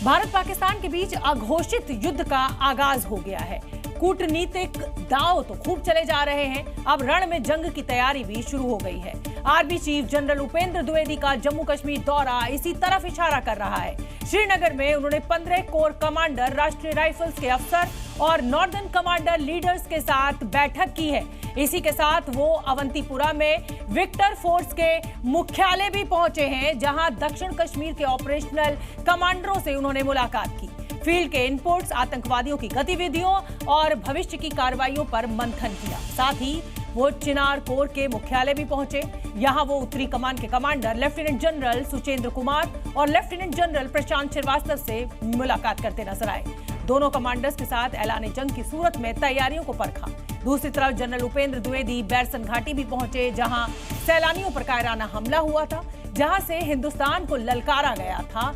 भारत पाकिस्तान के बीच अघोषित युद्ध का आगाज हो गया है। कूटनीतिक दांव तो खूब चले जा रहे हैं, अब रण में जंग की तैयारी भी शुरू हो गई है। Army chief general Upendra Dwivedi का जम्मू कश्मीर दौरा इसी तरफ इशारा कर रहा है। श्रीनगर में उन्होंने 15 कोर कमांडर, राष्ट्रीय राइफल्स के अफसर और नॉर्दर्न कमांडर लीडर्स के साथ बैठक की है। इसी के साथ वो अवंतीपुरा में विक्टर फोर्स के मुख्यालय भी पहुंचे हैं, जहां दक्षिण कश्मीर के ऑपरेशनल कमांडरों से उन्होंने मुलाकात की। फील्ड के इनपुट्स, आतंकवादियों की गतिविधियों और भविष्य की कार्रवाइयों पर मंथन किया। साथ ही वो चिनार कोर के मुख्यालय भी पहुंचे। यहां वो उत्तरी कमान के commander lieutenant general Suchendra Kumar और लेफ्टिनेंट जनरल प्रशांत श्रीवास्तव से मुलाकात करते नजर आए। दोनों कमांडर्स के साथ ऐलान जंग की सूरत में तैयारियों को परखा। दूसरी तरफ जनरल उपेंद्र द्विवेदी बैरसन घाटी भी पहुंचे, जहां सैलानियों पर कायराना हमला हुआ था, जहां से हिंदुस्तान को ललकारा गया था।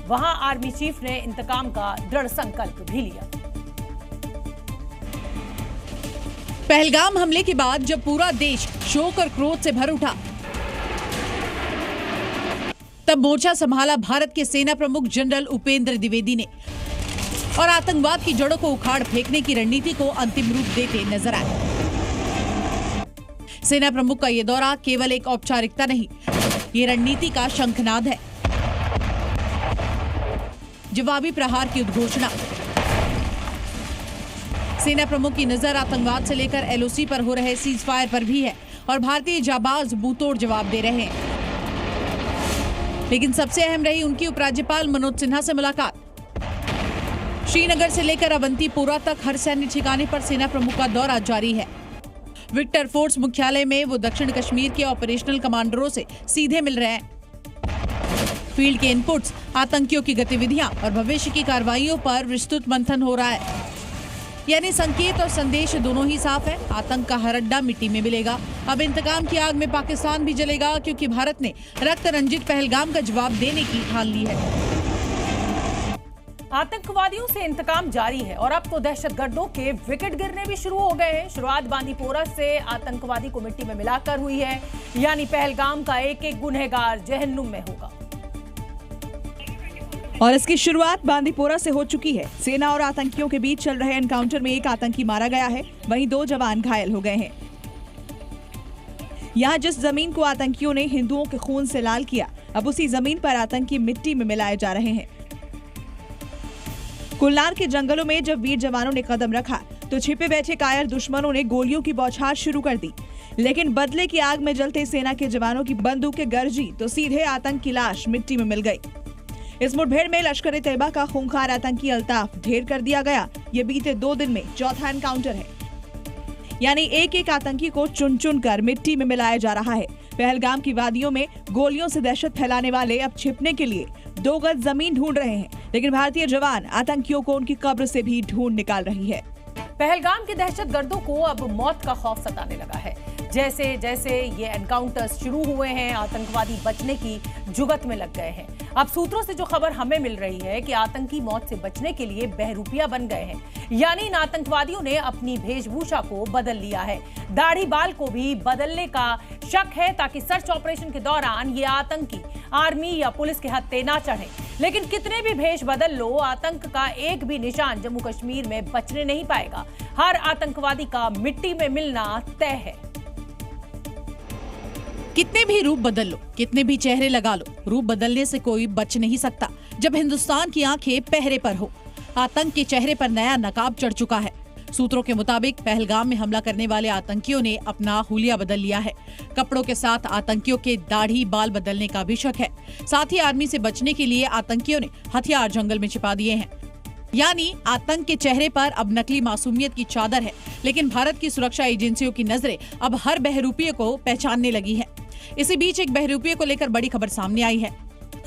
वहां आर्मी चीफ ने इंतकाम का दृढ़ संकल्प भी लिया। पहलगाम हमले के बाद जब पूरा देश शोक और क्रोध से भर उठा, तब मोर्चा संभाला भारत के सेना प्रमुख जनरल उपेंद्र द्विवेदी ने और आतंकवाद की जड़ों को उखाड़ फेंकने की रणनीति को अंतिम रूप देते नजर आए। सेना प्रमुख का यह दौरा केवल एक औपचारिकता नहीं, ये रणनीति का शंखनाद है। जवाबी प्रहार की उद्घोषणा। सेना प्रमुख की नजर आतंकवाद से लेकर एलओसी पर हो रहे सीज फायर पर भी है और भारतीय जाबाज मुंहतोड़ जवाब दे रहे हैं। लेकिन सबसे अहम रही उनकी उपराज्यपाल मनोज सिन्हा से मुलाकात। श्रीनगर से लेकर अवंतीपोरा तक हर सैन्य ठिकाने पर सेना प्रमुख का दौरा जारी है। विक्टर फोर्स मुख्यालय में वो दक्षिण कश्मीर के ऑपरेशनल कमांडरों से सीधे मिल रहे हैं। फील्ड के इनपुट्स, आतंकियों की गतिविधियां और भविष्य की कार्रवाइयों पर विस्तृत मंथन हो रहा है। यानी संकेत और संदेश दोनों ही साफ है। आतंक का हर अड्डा मिट्टी में मिलेगा। अब इंतकाम की आग में पाकिस्तान भी जलेगा, क्योंकि भारत ने रक्त रंजित पहलगाम का जवाब देने की ठान ली है। आतंकवादियों से इंतकाम जारी है और अब तो दहशतगर्दों के विकेट गिरने भी शुरू हो गए हैं। शुरुआत बांदीपोरा से आतंकवादी को मिट्टी में मिलाकर हुई है, यानी पहलगाम का एक एक गुनहगार जहन्नुम में होगा। और इसकी शुरुआत बांदीपोरा से हो चुकी है। सेना और आतंकियों के बीच चल रहे एनकाउंटर में एक आतंकी मारा गया है, वहीं 2 जवान घायल हो गए हैं। यहाँ जिस जमीन को आतंकियों ने हिंदुओं के खून से लाल किया, अब उसी जमीन पर आतंकी मिट्टी में मिलाए जा रहे हैं। कुलनार के जंगलों में जब वीर जवानों ने कदम रखा, तो छिपे बैठे कायर दुश्मनों ने गोलियों की बौछार शुरू कर दी। लेकिन बदले की आग में जलते सेना के जवानों की बंदूकें गरजी तो सीधे आतंक की लाश मिट्टी में मिल गई। इस मुठभेड़ में लश्कर-ए-तैयबा का खूंखार आतंकी अल्ताफ ढेर कर दिया गया। ये बीते 2 दिन में चौथा एनकाउंटर है, यानी एक एक आतंकी को चुन चुन कर मिट्टी में मिलाया जा रहा है। पहलगाम की वादियों में गोलियों से दहशत फैलाने वाले अब छिपने के लिए 2 गज जमीन ढूंढ रहे हैं, लेकिन भारतीय जवान आतंकियों को उनकी कब्र से भी ढूंढ निकाल रही है। पहलगाम के दहशतगर्दों को अब मौत का खौफ सताने लगा है। जैसे जैसे ये एनकाउंटर्स शुरू हुए हैं, आतंकवादी बचने की जुगत में लग गए हैं। अब सूत्रों से जो खबर हमें मिल रही है कि आतंकी मौत से बचने के लिए बहरूपिया बन गए हैं, यानी इन आतंकवादियों ने अपनी वेशभूषा को बदल लिया है। दाढ़ी बाल को भी बदलने का शक है, ताकि सर्च ऑपरेशन के दौरान ये आतंकी आर्मी या पुलिस के हत्थे ना चढ़े। लेकिन कितने भी भेष बदल लो, आतंक का एक भी निशान जम्मू कश्मीर में बचने नहीं पाएगा। हर आतंकवादी का मिट्टी में मिलना तय है। कितने भी रूप बदल लो, कितने भी चेहरे लगा लो, रूप बदलने से कोई बच नहीं सकता जब हिंदुस्तान की आंखें पहरे पर हो। आतंक के चेहरे पर नया नकाब चढ़ चुका है। सूत्रों के मुताबिक पहलगाम में हमला करने वाले आतंकियों ने अपना हुलिया बदल लिया है। कपड़ों के साथ आतंकियों के दाढ़ी बाल बदलने का भी शक है। साथ ही आर्मी से बचने के लिए आतंकियों ने हथियार जंगल में छिपा दिए हैं। यानी आतंक के चेहरे पर अब नकली मासूमियत की चादर है। लेकिन भारत की सुरक्षा एजेंसियों की नजरें अब हर बहरूपिये को पहचानने लगी है। इसी बीच एक बहरूपिये को लेकर बड़ी खबर सामने आई है।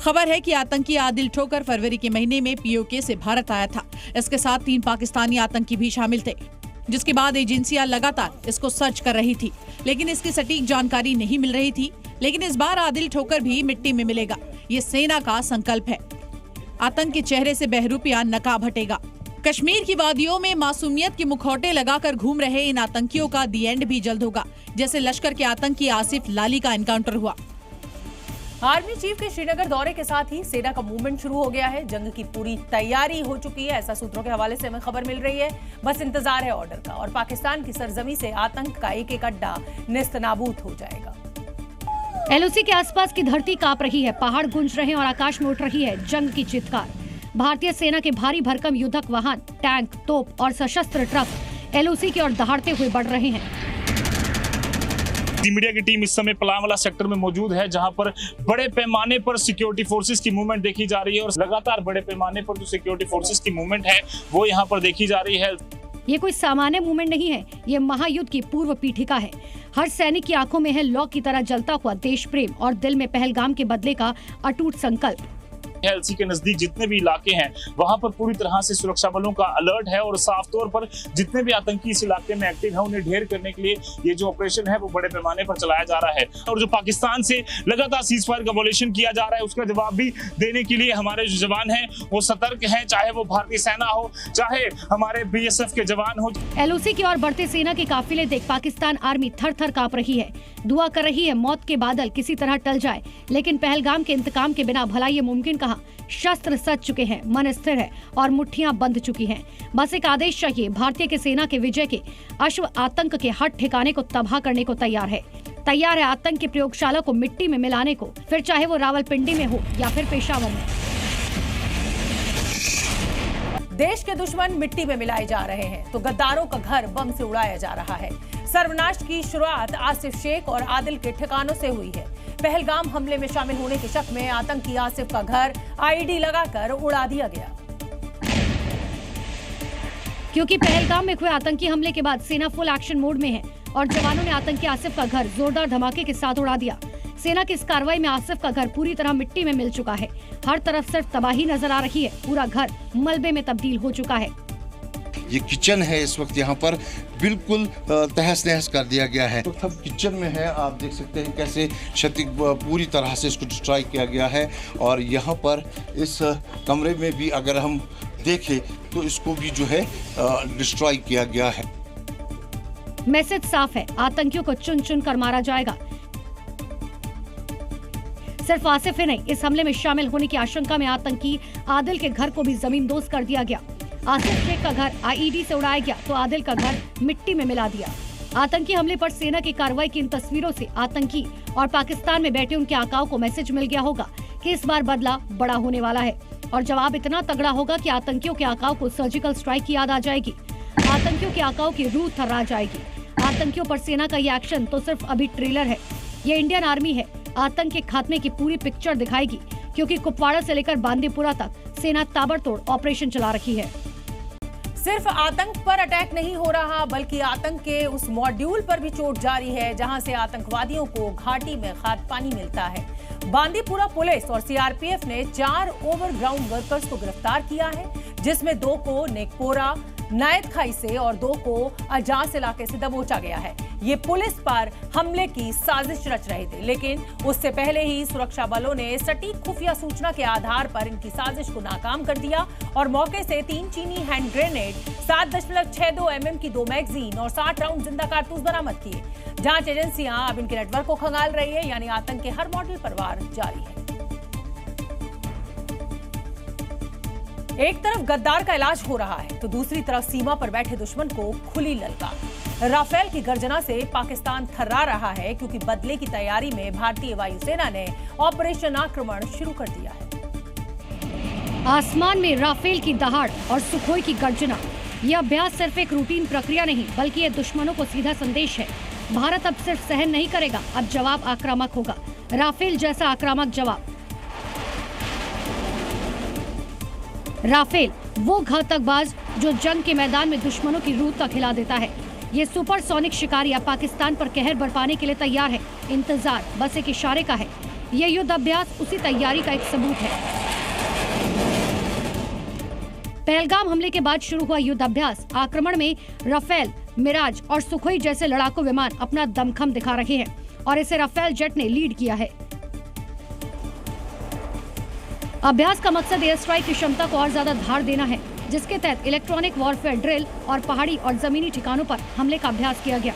खबर है कि आतंकी आदिल ठोकर फरवरी के महीने में पीओके से भारत आया था। इसके साथ 3 पाकिस्तानी आतंकी भी शामिल थे, जिसके बाद एजेंसियां लगातार इसको सर्च कर रही थी, लेकिन इसकी सटीक जानकारी नहीं मिल रही थी। लेकिन इस बार आदिल ठोकर भी मिट्टी में मिलेगा, ये सेना का संकल्प है। आतंक के चेहरे से बहरूपिया नकाब हटेगा। कश्मीर की वादियों में मासूमियत के मुखौटे लगाकर घूम रहे इन आतंकियों का दी एंड भी जल्द होगा, जैसे लश्कर के आतंकी आसिफ लाली का एनकाउंटर हुआ। आर्मी चीफ के श्रीनगर दौरे के साथ ही सेना का मूवमेंट शुरू हो गया है। जंग की पूरी तैयारी हो चुकी है, ऐसा सूत्रों के हवाले से हमें खबर मिल रही है। बस इंतजार है ऑर्डर का और पाकिस्तान की सरजमी से आतंक का एक एक अड्डा नेस्तनाबूद हो जाएगा। एलओसी के आसपास की धरती कांप रही है, पहाड़ गूंज रहे हैं और आकाश में उठ रही है जंग की चित्कार। भारतीय सेना के भारी भरकम युद्धक वाहन, टैंक, तोप और सशस्त्र ट्रक एलओसी की ओर दहाड़ते हुए बढ़ रहे हैं। मीडिया की टीम इस समय पलामवाला सेक्टर में मौजूद है, जहां पर बड़े पैमाने पर सिक्योरिटी फोर्सेस की मूवमेंट देखी जा रही है और लगातार बड़े पैमाने पर जो सिक्योरिटी फोर्सेस की मूवमेंट है वो यहां पर देखी जा रही है। ये कोई सामान्य मूवमेंट नहीं है, ये महायुद्ध की पूर्व पीठिका है। हर सैनिक की आंखों में है लौ की तरह जलता हुआ देश प्रेम और दिल में पहलगाम के बदले का अटूट संकल्प। एलसी के नजदीक जितने भी इलाके हैं वहां पर पूरी तरह से सुरक्षा बलों का अलर्ट है और साफ तौर पर जितने भी आतंकी इस इलाके में एक्टिव है उन्हें ढेर करने के लिए ये जो ऑपरेशन है वो बड़े पैमाने पर चलाया जा रहा है। और जो पाकिस्तान से लगातार सीज फायर का वॉल्यूशन किया जा रहा है उसका जवाब भी देने के लिए हमारे जो जवान हैं वो सतर्क हैं, चाहे वो भारतीय सेना हो चाहे हमारे BSF के जवान हो। एलओसी की ओर बढ़ते सेना के काफिले देख पाकिस्तान आर्मी थर थर कांप रही है, दुआ कर रही है मौत के बादल किसी तरह टल जाए। लेकिन पहलगाम के इंतकाम के बिना भला ये मुमकिन कहाँ। शस्त्र सज चुके हैं, मन स्थिर है और मुट्ठियां बंध चुकी हैं। बस एक आदेश चाहिए, भारतीय के सेना के विजय के अश्व आतंक के हट ठिकाने को तबाह करने को तैयार है आतंक की प्रयोगशाला को मिट्टी में मिलाने को, फिर चाहे वो रावलपिंडी में हो या फिर पेशावर में। देश के दुश्मन मिट्टी में मिलाए जा रहे हैं तो गद्दारों का घर बम से उड़ाया जा रहा है। सर्वनाश की शुरुआत आसिफ शेख और आदिल के ठिकानों से हुई है। पहलगाम हमले में शामिल होने के शक में आतंकी आसिफ का घर आईडी लगाकर उड़ा दिया गया। क्योंकि पहलगाम में हुए आतंकी हमले के बाद सेना फुल एक्शन मोड में है और जवानों ने आतंकी आसिफ का घर जोरदार धमाके के साथ उड़ा दिया। सेना की इस कार्रवाई में आसिफ का घर पूरी तरह मिट्टी में मिल चुका है। हर तरफ सिर्फ तबाही नजर आ रही है, पूरा घर मलबे में तब्दील हो चुका है। ये किचन है, इस वक्त यहाँ पर बिल्कुल तहस नहस कर दिया गया है। तो सब किचन में है, आप देख सकते हैं कैसे क्षति पूरी तरह से इसको डिस्ट्रॉय किया गया है। और यहाँ पर इस कमरे में भी अगर हम देखें तो इसको भी जो है डिस्ट्रॉय किया गया है। मैसेज साफ है, आतंकियों को चुन चुन कर मारा जाएगा। सिर्फ आसिफ ही नहीं, इस हमले में शामिल होने की आशंका में आतंकी आदिल के घर को भी जमींदोज कर दिया गया। आसिफ शेख का घर आईईडी से उड़ाया गया तो आदिल का घर मिट्टी में मिला दिया। आतंकी हमले पर सेना की कार्रवाई की इन तस्वीरों से आतंकी और पाकिस्तान में बैठे उनके आकाओं को मैसेज मिल गया होगा कि इस बार बदला बड़ा होने वाला है और जवाब इतना तगड़ा होगा कि आतंकियों के आकाओं को सर्जिकल स्ट्राइक की याद आ जाएगी। आतंकियों के आकाओं की रूह थर्रा जाएगी। आतंकियों पर सेना का ये एक्शन तो सिर्फ अभी ट्रेलर है, ये इंडियन आर्मी है। आतंक के खात्मे की पूरी पिक्चर दिखाएगी, क्योंकि कुपवाड़ा से लेकर बांदीपुरा तक सेना ताबड़तोड़ ऑपरेशन चला रही है। सिर्फ आतंक पर अटैक नहीं हो रहा, बल्कि आतंक के उस मॉड्यूल पर भी चोट जारी है जहां से आतंकवादियों को घाटी में खाद पानी मिलता है। बांदीपुरा पुलिस और सीआरपीएफ ने 4 ओवरग्राउंड वर्कर्स को गिरफ्तार किया है, जिसमें 2 को नेकपोरा नायद खाई से और 2 को अजास इलाके से दबोचा गया है। ये पुलिस पर हमले की साजिश रच रहे थे, लेकिन उससे पहले ही सुरक्षा बलों ने सटीक खुफिया सूचना के आधार पर इनकी साजिश को नाकाम कर दिया और मौके से 3 चीनी हैंड ग्रेनेड, 7.62 mm की 2 मैगजीन और 60 राउंड जिंदा कारतूस बरामद किए। जांच एजेंसियां अब इनके नेटवर्क को खंगाल रही है, यानी आतंक के हर मॉडल पर वार जारी है। एक तरफ गद्दार का इलाज हो रहा है तो दूसरी तरफ सीमा पर बैठे दुश्मन को खुली ललकार। राफेल की गर्जना से पाकिस्तान थर्रा रहा है, क्योंकि बदले की तैयारी में भारतीय वायुसेना ने ऑपरेशन आक्रमण शुरू कर दिया है। आसमान में राफेल की दहाड़ और सुखोई की गर्जना। यह अभ्यास सिर्फ एक रूटीन प्रक्रिया नहीं, बल्कि ये दुश्मनों को सीधा संदेश है। भारत अब सिर्फ सहन नहीं करेगा, अब जवाब आक्रामक होगा। राफेल जैसा आक्रामक जवाब। राफेल वो घातकबाज जो जंग के मैदान में दुश्मनों की रूह तक हिला देता है। ये सुपरसोनिक शिकारियां पाकिस्तान पर कहर बरपाने के लिए तैयार है। इंतजार बस एक इशारे का है। ये युद्ध अभ्यास उसी तैयारी का एक सबूत है। पहलगाम हमले के बाद शुरू हुआ युद्ध अभ्यास आक्रमण में राफेल, मिराज और सुखोई जैसे लड़ाकू विमान अपना दमखम दिखा रहे हैं और इसे राफेल जेट ने लीड किया है। अभ्यास का मकसद एयर स्ट्राइक की क्षमता को और ज्यादा धार देना है, जिसके तहत इलेक्ट्रॉनिक वॉरफेयर ड्रिल और पहाड़ी और जमीनी ठिकानों पर हमले का अभ्यास किया गया।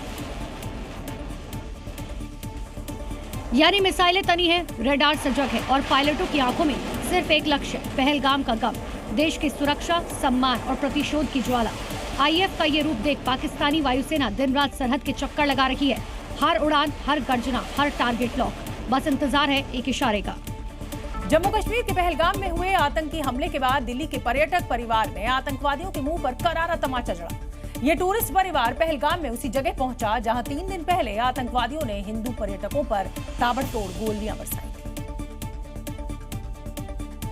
यानी मिसाइलें तनी है, रडार सजग है और पायलटों की आंखों में सिर्फ एक लक्ष्य, पहलगाम का गम, देश की सुरक्षा, सम्मान और प्रतिशोध की ज्वाला। आईएफ का ये रूप देख पाकिस्तानी वायुसेना दिन रात सरहद के चक्कर लगा रही है। हर उड़ान, हर गर्जना, हर टारगेट लॉक, बस इंतजार है एक इशारे का। जम्मू कश्मीर के पहलगाम में हुए आतंकी हमले के बाद दिल्ली के पर्यटक परिवार में आतंकवादियों के मुंह पर करारा तमाचा जड़ा। ये टूरिस्ट परिवार पहलगाम में उसी जगह पहुंचा जहां 3 दिन पहले आतंकवादियों ने हिंदू पर्यटकों पर ताबड़तोड़ गोलियां बरसाई।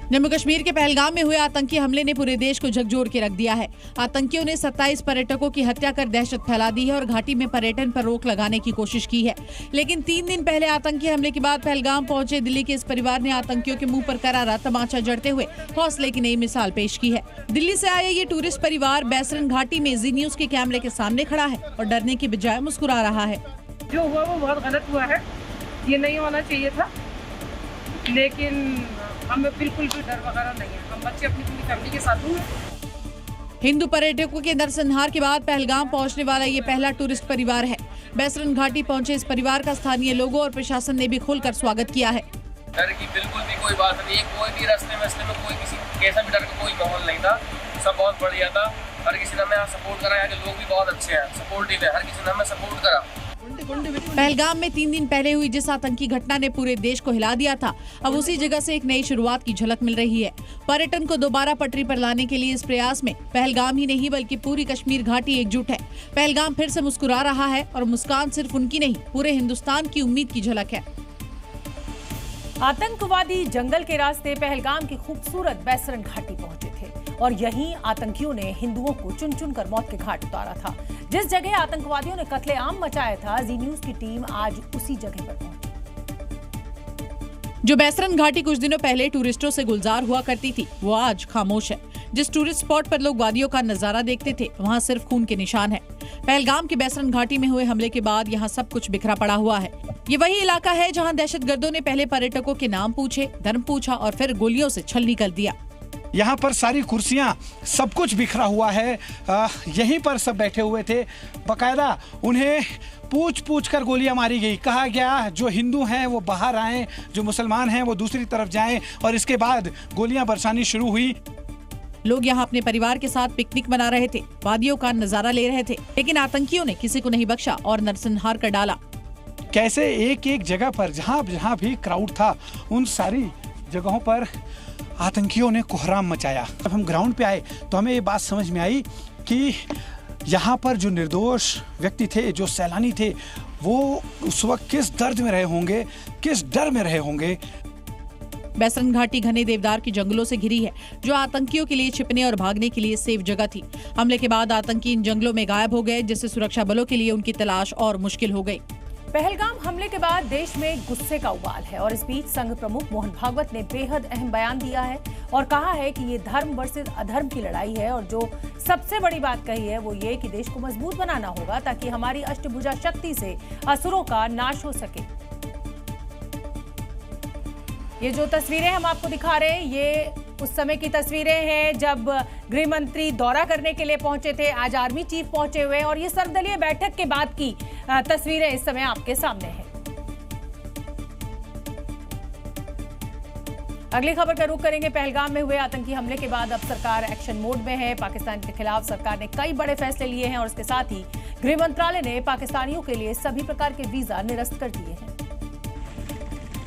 जम्मू कश्मीर के पहलगाम में हुए आतंकी हमले ने पूरे देश को झकझोर के रख दिया है। आतंकियों ने 27 पर्यटकों की हत्या कर दहशत फैला दी है और घाटी में पर्यटन पर रोक लगाने की कोशिश की है। लेकिन 3 दिन पहले आतंकी हमले के बाद पहलगाम पहुंचे दिल्ली के इस परिवार ने आतंकियों के मुंह पर करारा तमाचा जड़ते हुए हौसले की नई मिसाल पेश की है। दिल्ली से आया ये टूरिस्ट परिवार बैसरन घाटी में जी न्यूज के कैमरे के सामने खड़ा है और डरने की बजाय मुस्कुरा रहा है। जो हुआ वो बहुत गलत हुआ है, ये नहीं होना चाहिए था, लेकिन हमें बिल्कुल भी डर वगैरह नहीं है। हम बच्चे अपनी पूरी फैमिली के साथ हुए। हिंदू पर्यटकों के नरसंहार के बाद पहलगाम पहुंचने वाला ये पहला टूरिस्ट परिवार है। बैसरन घाटी पहुंचे इस परिवार का स्थानीय लोगों और प्रशासन ने भी खुलकर स्वागत किया है। डर की बिल्कुल भी कोई बात नहीं है। कोई भी रास्ते में कोई किसी कैसा भी डर का कोई माहौल नहीं था। सब बहुत बढ़िया था। हर किसी ने हमें यहाँ सपोर्ट करा। यहाँ के लोग भी बहुत अच्छे हैं, सपोर्टिव है। हर किसी ने हमें सपोर्ट करा। पहलगाम में 3 दिन पहले हुई जिस आतंकी घटना ने पूरे देश को हिला दिया था, अब उसी जगह से एक नई शुरुआत की झलक मिल रही है। पर्यटन को दोबारा पटरी पर लाने के लिए इस प्रयास में पहलगाम ही नहीं बल्कि पूरी कश्मीर घाटी एकजुट है। पहलगाम फिर से मुस्कुरा रहा है और मुस्कान सिर्फ उनकी नहीं, पूरे हिंदुस्तान की उम्मीद की झलक है। आतंकवादी जंगल के रास्ते पहलगाम की खूबसूरत बैसरन घाटी पहुंचे थे और यहीं आतंकियों ने हिंदुओं को चुन चुन कर मौत के घाट उतारा था। जिस जगह आतंकवादियों ने कत्लेआम मचाया था, जी न्यूज की टीम आज उसी जगह पर पहुंची। जो बैसरन घाटी कुछ दिनों पहले टूरिस्टों से गुलजार हुआ करती थी, वो आज खामोश है। जिस टूरिस्ट स्पॉट पर लोग वादियों का नजारा देखते थे, वहाँ सिर्फ खून के निशान है। पहलगाम के बैसरन घाटी में हुए हमले के बाद यहाँ सब कुछ बिखरा पड़ा हुआ है। ये वही इलाका है जहाँ दहशतगर्दों ने पहले पर्यटकों के नाम पूछे, धर्म पूछा और फिर गोलियों से छलनी कर दिया। यहाँ पर सारी कुर्सियाँ, सब कुछ बिखरा हुआ है। यहीं पर सब बैठे हुए थे। बकायदा उन्हें पूछ पूछ कर गोलियां मारी गई। कहा गया जो हिंदू हैं वो बाहर आएं, जो मुसलमान हैं वो दूसरी तरफ जाएं, और इसके बाद गोलियां बरसानी शुरू हुई। लोग यहाँ अपने परिवार के साथ पिकनिक मना रहे थे, वादियों का नजारा ले रहे थे, लेकिन आतंकियों ने किसी को नहीं बख्शा और नरसंहार कर डाला। कैसे एक एक जगह पर जहाँ जहाँ भी क्राउड था, उन सारी जगहों पर आतंकियों ने कोहराम मचाया। जब हम ग्राउंड पे आए तो हमें ये बात समझ में आई कि यहाँ पर जो निर्दोष व्यक्ति थे, जो सैलानी थे, वो उस वक्त किस दर्द में रहे होंगे, किस डर में रहे होंगे। बैसरन घाटी घने देवदार की जंगलों से घिरी है, जो आतंकियों के लिए छिपने और भागने के लिए सेफ जगह थी। हमले के बाद आतंकी इन जंगलों में गायब हो गए, जिससे सुरक्षा बलों के लिए उनकी तलाश और मुश्किल हो गई। पहलगाम हमले के बाद देश में गुस्से का उबाल है और इस बीच संघ प्रमुख मोहन भागवत ने बेहद अहम बयान दिया है और कहा है कि ये धर्म वर्सेस अधर्म की लड़ाई है और जो सबसे बड़ी बात कही है वो ये कि देश को मजबूत बनाना होगा ताकि हमारी अष्टभुजा शक्ति से असुरों का नाश हो सके। ये जो तस्वीरें हम आपको दिखा रहे हैं, ये उस समय की तस्वीरें हैं जब गृह मंत्री दौरा करने के लिए पहुंचे थे। आज आर्मी चीफ पहुंचे हुए और ये सर्वदलीय बैठक के बाद की तस्वीरें इस समय आपके सामने हैं। अगली खबर का रुख करेंगे। पहलगाम में हुए आतंकी हमले के बाद अब सरकार एक्शन मोड में है। पाकिस्तान के खिलाफ सरकार ने कई बड़े फैसले लिए हैं और इसके साथ ही गृह मंत्रालय ने पाकिस्तानियों के लिए सभी प्रकार के वीजा निरस्त कर दिए हैं।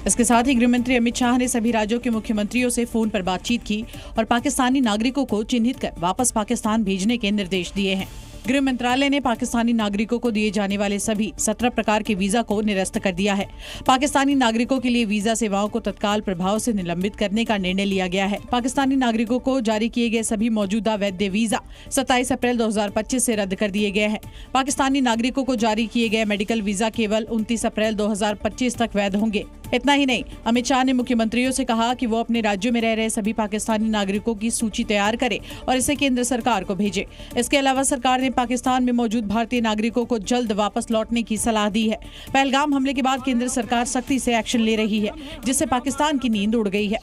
इसके साथ ही गृह मंत्री अमित शाह ने सभी राज्यों के मुख्यमंत्रियों से फोन पर बातचीत की और पाकिस्तानी नागरिकों को चिन्हित कर वापस पाकिस्तान भेजने के निर्देश दिए हैं। गृह मंत्रालय ने पाकिस्तानी नागरिकों को दिए जाने वाले सभी 17 प्रकार के वीजा को निरस्त कर दिया है। पाकिस्तानी नागरिकों के लिए वीजा सेवाओं को तत्काल प्रभाव से निलंबित करने का निर्णय लिया गया है। पाकिस्तानी नागरिकों को जारी किए गए सभी मौजूदा वैध वीजा 27 अप्रैल 2025 से रद्द कर दिए गए हैं। पाकिस्तानी नागरिकों को जारी किए गए मेडिकल वीजा केवल 29 अप्रैल 2025 तक वैध होंगे। इतना ही नहीं, अमित शाह ने मुख्यमंत्रियों से कहा कि वो अपने राज्यों में रह रहे सभी पाकिस्तानी नागरिकों की सूची तैयार करें और इसे केंद्र सरकार को भेजे। इसके अलावा सरकार ने पाकिस्तान में मौजूद भारतीय नागरिकों को जल्द वापस लौटने की सलाह दी है। पहलगाम हमले के बाद केंद्र सरकार सख्ती से एक्शन ले रही है, जिससे पाकिस्तान की नींद उड़ गई है।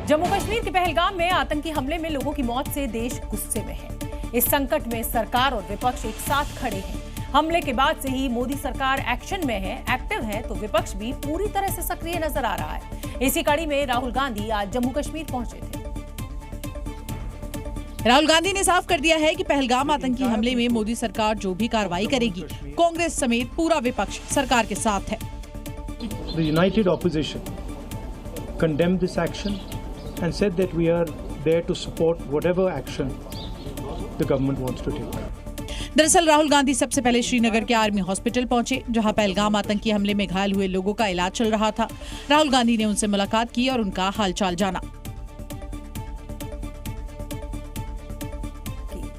जम्मू कश्मीर के पहलगाम में आतंकी हमले में लोगों की मौत से देश गुस्से में है। इस संकट में सरकार और विपक्ष एक साथ खड़े हैं। हमले के बाद से ही मोदी सरकार एक्शन में है, एक्टिव है, तो विपक्ष भी पूरी तरह से सक्रिय नजर आ रहा है। इसी कड़ी में राहुल गांधी आज जम्मू कश्मीर पहुंचे थे। राहुल गांधी ने साफ कर दिया है कि पहलगाम आतंकी हमले में मोदी सरकार जो भी कार्रवाई करेगी, कांग्रेस समेत पूरा विपक्ष सरकार के साथ है। The united opposition condemned this action and said that we are there to support whatever action the government wants to take. दरअसल राहुल गांधी सबसे पहले श्रीनगर के आर्मी हॉस्पिटल पहुंचे, जहां पहलगाम आतंकी हमले में घायल हुए लोगों का इलाज चल रहा था। राहुल गांधी ने उनसे मुलाकात की और उनका हालचाल जाना।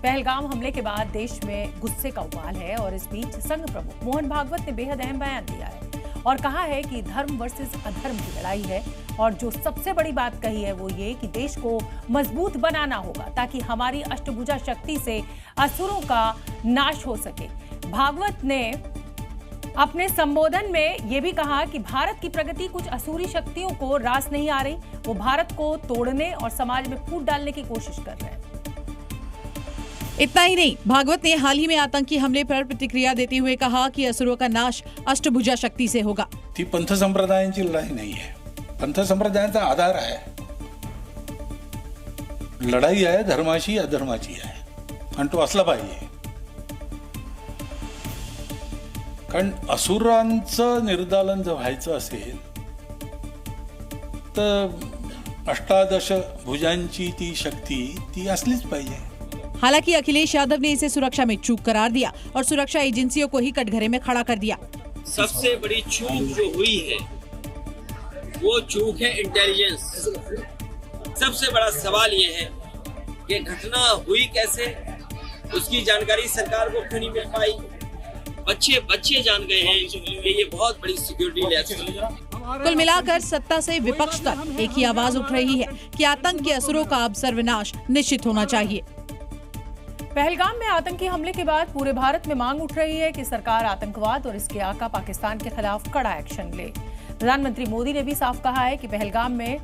पहलगाम हमले के बाद देश में गुस्से का उबाल है और इस बीच संघ प्रमुख मोहन भागवत ने बेहद अहम बयान दिया है और कहा है कि धर्म वर्सेस अधर्म की लड़ाई है और जो सबसे बड़ी बात कही है वो ये कि देश को मजबूत बनाना होगा ताकि हमारी अष्टभुजा शक्ति से असुरों का नाश हो सके। भागवत ने अपने संबोधन में ये भी कहा कि भारत की प्रगति कुछ असुरी शक्तियों को रास नहीं आ रही, वो भारत को तोड़ने और समाज में फूट डालने की कोशिश कर रहे हैं। इतना ही नहीं, भागवत ने हाल ही में आतंकी हमले पर प्रतिक्रिया देते हुए कहा कि असुरों का नाश अष्टभुजा शक्ती से होगा। ती पंथ संप्रदायांची लढाई नाही है, पंथ संप्रदायांचा आधार आहे, लढाई आहे धर्माची अधर्माची आहे आणि तो असला पाहिजे। कारण असुरांचं निर्दालन जर व्हायचं असेल तर अष्टादश भुजांची ती शक्ती ती असलीच पाहिजे। हालांकि अखिलेश यादव ने इसे सुरक्षा में चूक करार दिया और सुरक्षा एजेंसियों को ही कटघरे में खड़ा कर दिया। सबसे बड़ी चूक जो हुई है वो चूक है इंटेलिजेंस। सबसे बड़ा सवाल ये है कि घटना हुई कैसे, उसकी जानकारी सरकार को क्यों नहीं मिल पाई। बच्चे जान गए हैं कि ये बहुत बड़ी सिक्योरिटी लैप्स है। कुल मिलाकर सत्ता से विपक्ष तक एक ही आवाज उठ रही है कि आतंक के असुरों का अब सर्वनाश निश्चित होना चाहिए। पहलगाम में आतंकी हमले के बाद पूरे भारत में मांग उठ रही है कि सरकार आतंकवाद और इसके आका पाकिस्तान के खिलाफ कड़ा एक्शन ले। प्रधानमंत्री मोदी ने भी साफ कहा है कि पहलगाम में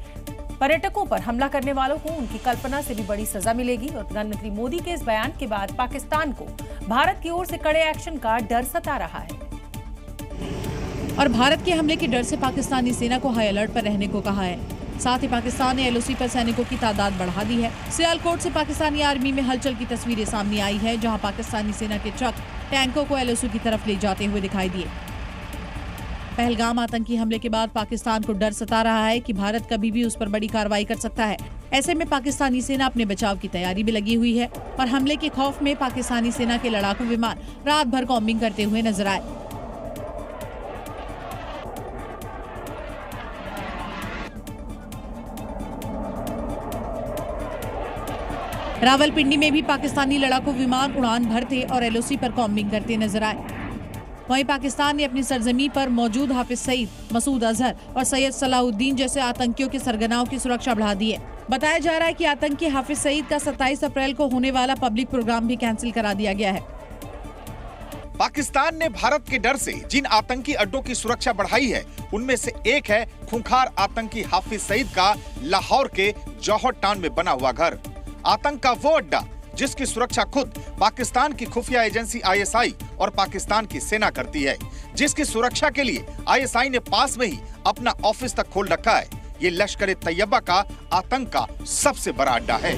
पर्यटकों पर हमला करने वालों को उनकी कल्पना से भी बड़ी सजा मिलेगी और प्रधानमंत्री मोदी के इस बयान के बाद पाकिस्तान को भारत की ओर से कड़े एक्शन का डर सता रहा है और भारत के हमले के डर से पाकिस्तानी सेना को हाई अलर्ट पर रहने को कहा है। साथ ही पाकिस्तान ने एलओसी पर सैनिकों की तादाद बढ़ा दी है। सियालकोट से पाकिस्तानी आर्मी में हलचल की तस्वीरें सामने आई है, जहां पाकिस्तानी सेना के ट्रक टैंकों को एलओसी की तरफ ले जाते हुए दिखाई दिए। पहलगाम आतंकी हमले के बाद पाकिस्तान को डर सता रहा है कि भारत कभी भी उस पर बड़ी कार्रवाई कर सकता है। ऐसे में पाकिस्तानी सेना अपने बचाव की तैयारी में लगी हुई है और हमले के खौफ में पाकिस्तानी सेना के लड़ाकू विमान रात भर कॉम्बिंग करते हुए नजर आए। रावलपिंडी में भी पाकिस्तानी लड़ाकू विमान उड़ान भरते और एलओसी पर कॉम्बिंग करते नजर आए। वहीं पाकिस्तान ने अपनी सरजमी पर मौजूद हाफिज सईद, मसूद अजहर और सैयद सलाहुद्दीन जैसे आतंकियों के सरगनाओं की सुरक्षा बढ़ा दी है। बताया जा रहा है कि आतंकी हाफिज सईद का 27 अप्रैल को होने वाला पब्लिक प्रोग्राम भी कैंसिल करा दिया गया है। पाकिस्तान ने भारत के डर से जिन आतंकी अड्डों की सुरक्षा बढ़ाई है, उनमें से एक है खूंखार आतंकी हाफिज सईद का लाहौर के जौहर टाउन में बना हुआ घर। आतंक का वो अड्डा जिसकी सुरक्षा खुद पाकिस्तान की खुफिया एजेंसी आईएसआई और पाकिस्तान की सेना करती है, जिसकी सुरक्षा के लिए आईएसआई ने पास में ही अपना ऑफिस तक खोल रखा है। ये लश्कर तैयबा का आतंक का सबसे बड़ा अड्डा है।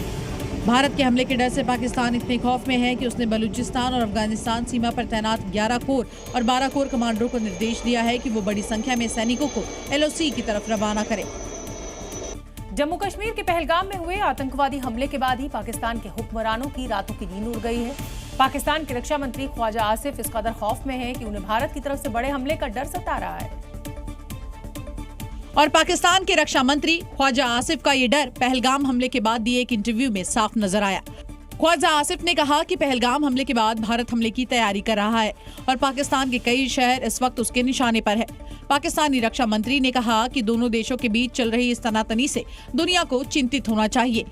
भारत के हमले के डर से पाकिस्तान इतने खौफ में है कि उसने बलूचिस्तान और अफगानिस्तान सीमा पर तैनात 11 कोर और 12 कोर कमांडरों को निर्देश दिया है कि वो बड़ी संख्या में सैनिकों को एलओसी की तरफ रवाना करें। जम्मू कश्मीर के पहलगाम में हुए आतंकवादी हमले के बाद ही पाकिस्तान के हुक्मरानों की रातों की नींद उड़ गई है। पाकिस्तान के रक्षा मंत्री ख्वाजा आसिफ इस कदर खौफ में है कि उन्हें भारत की तरफ से बड़े हमले का डर सता रहा है। और पाकिस्तान के रक्षा मंत्री ख्वाजा आसिफ का ये डर पहलगाम हमले के बाद दिए एक इंटरव्यू में साफ नजर आया। ख्वाजा आसिफ ने कहा कि पहलगाम हमले के बाद भारत हमले की तैयारी कर रहा है और पाकिस्तान के कई शहर इस वक्त उसके निशाने पर है। पाकिस्तानी रक्षा मंत्री ने कहा कि दोनों देशों के बीच चल रही इस तनातनी से दुनिया को चिंतित होना चाहिए,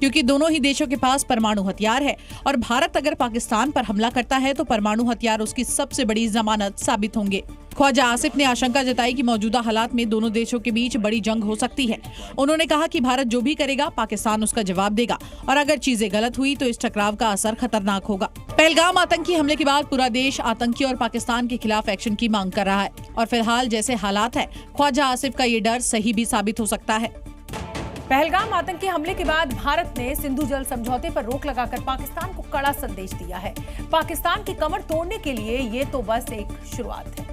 क्योंकि दोनों ही देशों के पास परमाणु हथियार है और भारत अगर पाकिस्तान पर हमला करता है तो परमाणु हथियार उसकी सबसे बड़ी जमानत साबित होंगे। ख्वाजा आसिफ ने आशंका जताई कि मौजूदा हालात में दोनों देशों के बीच बड़ी जंग हो सकती है। उन्होंने कहा कि भारत जो भी करेगा पाकिस्तान उसका जवाब देगा और अगर चीजें गलत हुई तो इस टकराव का असर खतरनाक होगा। पहलगाम आतंकी हमले के बाद पूरा देश आतंकी और पाकिस्तान के खिलाफ एक्शन की मांग कर रहा है और फिलहाल जैसे हालात है ख्वाजा आसिफ का ये डर सही भी साबित हो सकता है। पहलगाम आतंकी हमले के बाद भारत ने सिंधु जल समझौते पर रोक लगाकर पाकिस्तान को कड़ा संदेश दिया है। पाकिस्तान की कमर तोड़ने के लिए ये तो बस एक शुरुआत है,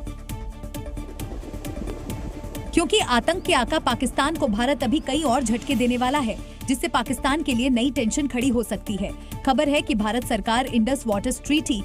क्योंकि आतंक के आका पाकिस्तान को भारत अभी कई और झटके देने वाला है, जिससे पाकिस्तान के लिए नई टेंशन खड़ी हो सकती है। खबर है कि भारत सरकार इंडस वाटर ट्रीटी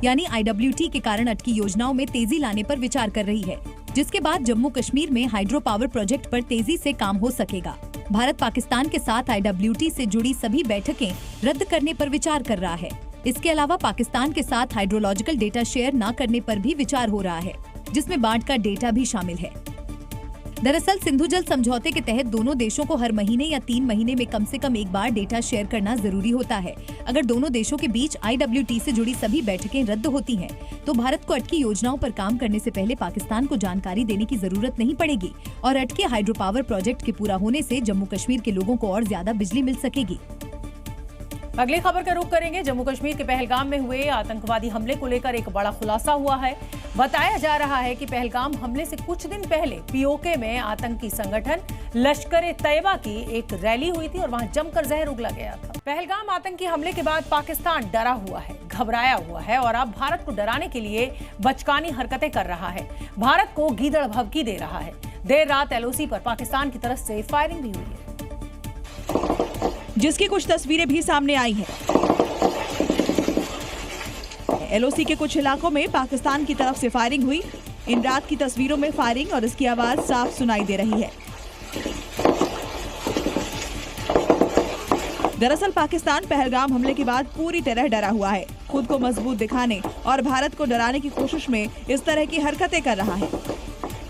यानी IWT के कारण अटकी योजनाओं में तेजी लाने पर विचार कर रही है, जिसके बाद जम्मू कश्मीर में हाइड्रो पावर प्रोजेक्ट पर तेजी से काम हो सकेगा। भारत पाकिस्तान के साथ IWT से जुड़ी सभी बैठकें रद्द करने पर विचार कर रहा है। इसके अलावा पाकिस्तान के साथ हाइड्रोलॉजिकल डेटा शेयर न करने पर भी विचार हो रहा है, जिसमें बाढ़ का डेटा भी शामिल है। दरअसल सिंधु जल समझौते के तहत दोनों देशों को हर महीने या 3 महीने में कम से कम एक बार डेटा शेयर करना जरूरी होता है। अगर दोनों देशों के बीच IWT से जुड़ी सभी बैठकें रद्द होती हैं, तो भारत को अटकी योजनाओं पर काम करने से पहले पाकिस्तान को जानकारी देने की जरूरत नहीं पड़ेगी और अटके हाइड्रो पावर प्रोजेक्ट के पूरा होने से जम्मू कश्मीर के लोगों को और ज्यादा बिजली मिल सकेगी। अगली खबर का रुख करेंगे। जम्मू कश्मीर के पहलगाम में हुए आतंकवादी हमले को लेकर एक बड़ा खुलासा हुआ है। बताया जा रहा है कि पहलगाम हमले से कुछ दिन पहले POK में आतंकी संगठन लश्कर-ए-तैयबा की एक रैली हुई थी और वहां जमकर जहर उगला गया था। पहलगाम आतंकी हमले के बाद पाकिस्तान डरा हुआ है, घबराया हुआ है और अब भारत को डराने के लिए बचकानी हरकतें कर रहा है। भारत को गीदड़ भभकी दे रहा है। देर रात LOC पर पाकिस्तान की तरफ से फायरिंग भी हुई है, जिसकी कुछ तस्वीरें भी सामने आई हैं। LOC के कुछ इलाकों में पाकिस्तान की तरफ से फायरिंग हुई। इन रात की तस्वीरों में फायरिंग और इसकी आवाज साफ सुनाई दे रही है। दरअसल पाकिस्तान पहलगाम हमले के बाद पूरी तरह डरा हुआ है। खुद को मजबूत दिखाने और भारत को डराने की कोशिश में इस तरह की हरकतें कर रहा है।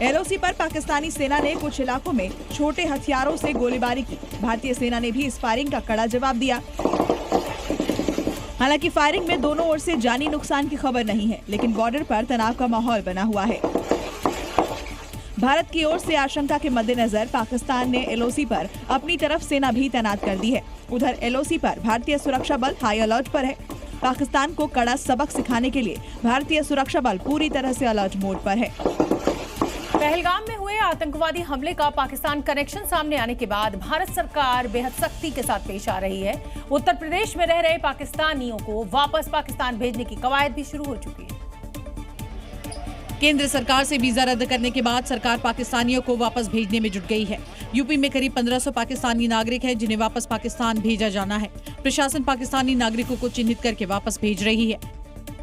LOC पर पाकिस्तानी सेना ने कुछ इलाकों में छोटे हथियारों से गोलीबारी की। भारतीय सेना ने भी इस फायरिंग का कड़ा जवाब दिया। हालांकि फायरिंग में दोनों ओर से जानी नुकसान की खबर नहीं है, लेकिन बॉर्डर पर तनाव का माहौल बना हुआ है। भारत की ओर से आशंका के मद्देनजर पाकिस्तान ने LOC पर अपनी तरफ सेना भी तैनात कर दी है। उधर LOC पर भारतीय सुरक्षा बल हाई अलर्ट पर है। पाकिस्तान को कड़ा सबक सिखाने के लिए भारतीय सुरक्षा बल पूरी तरह से अलर्ट मोड पर है। पहलगाम में हुए आतंकवादी हमले का पाकिस्तान कनेक्शन सामने आने के बाद भारत सरकार बेहद सख्ती के साथ पेश आ रही है। उत्तर प्रदेश में रह रहे पाकिस्तानियों को वापस पाकिस्तान भेजने की कवायद भी शुरू हो चुकी है। केंद्र सरकार से वीजा रद्द करने के बाद सरकार पाकिस्तानियों को वापस भेजने में जुट गई है। यूपी में करीब 1500 पाकिस्तानी नागरिक हैं जिन्हें वापस पाकिस्तान भेजा जाना है। प्रशासन पाकिस्तानी नागरिकों को चिन्हित करके वापस भेज रही है।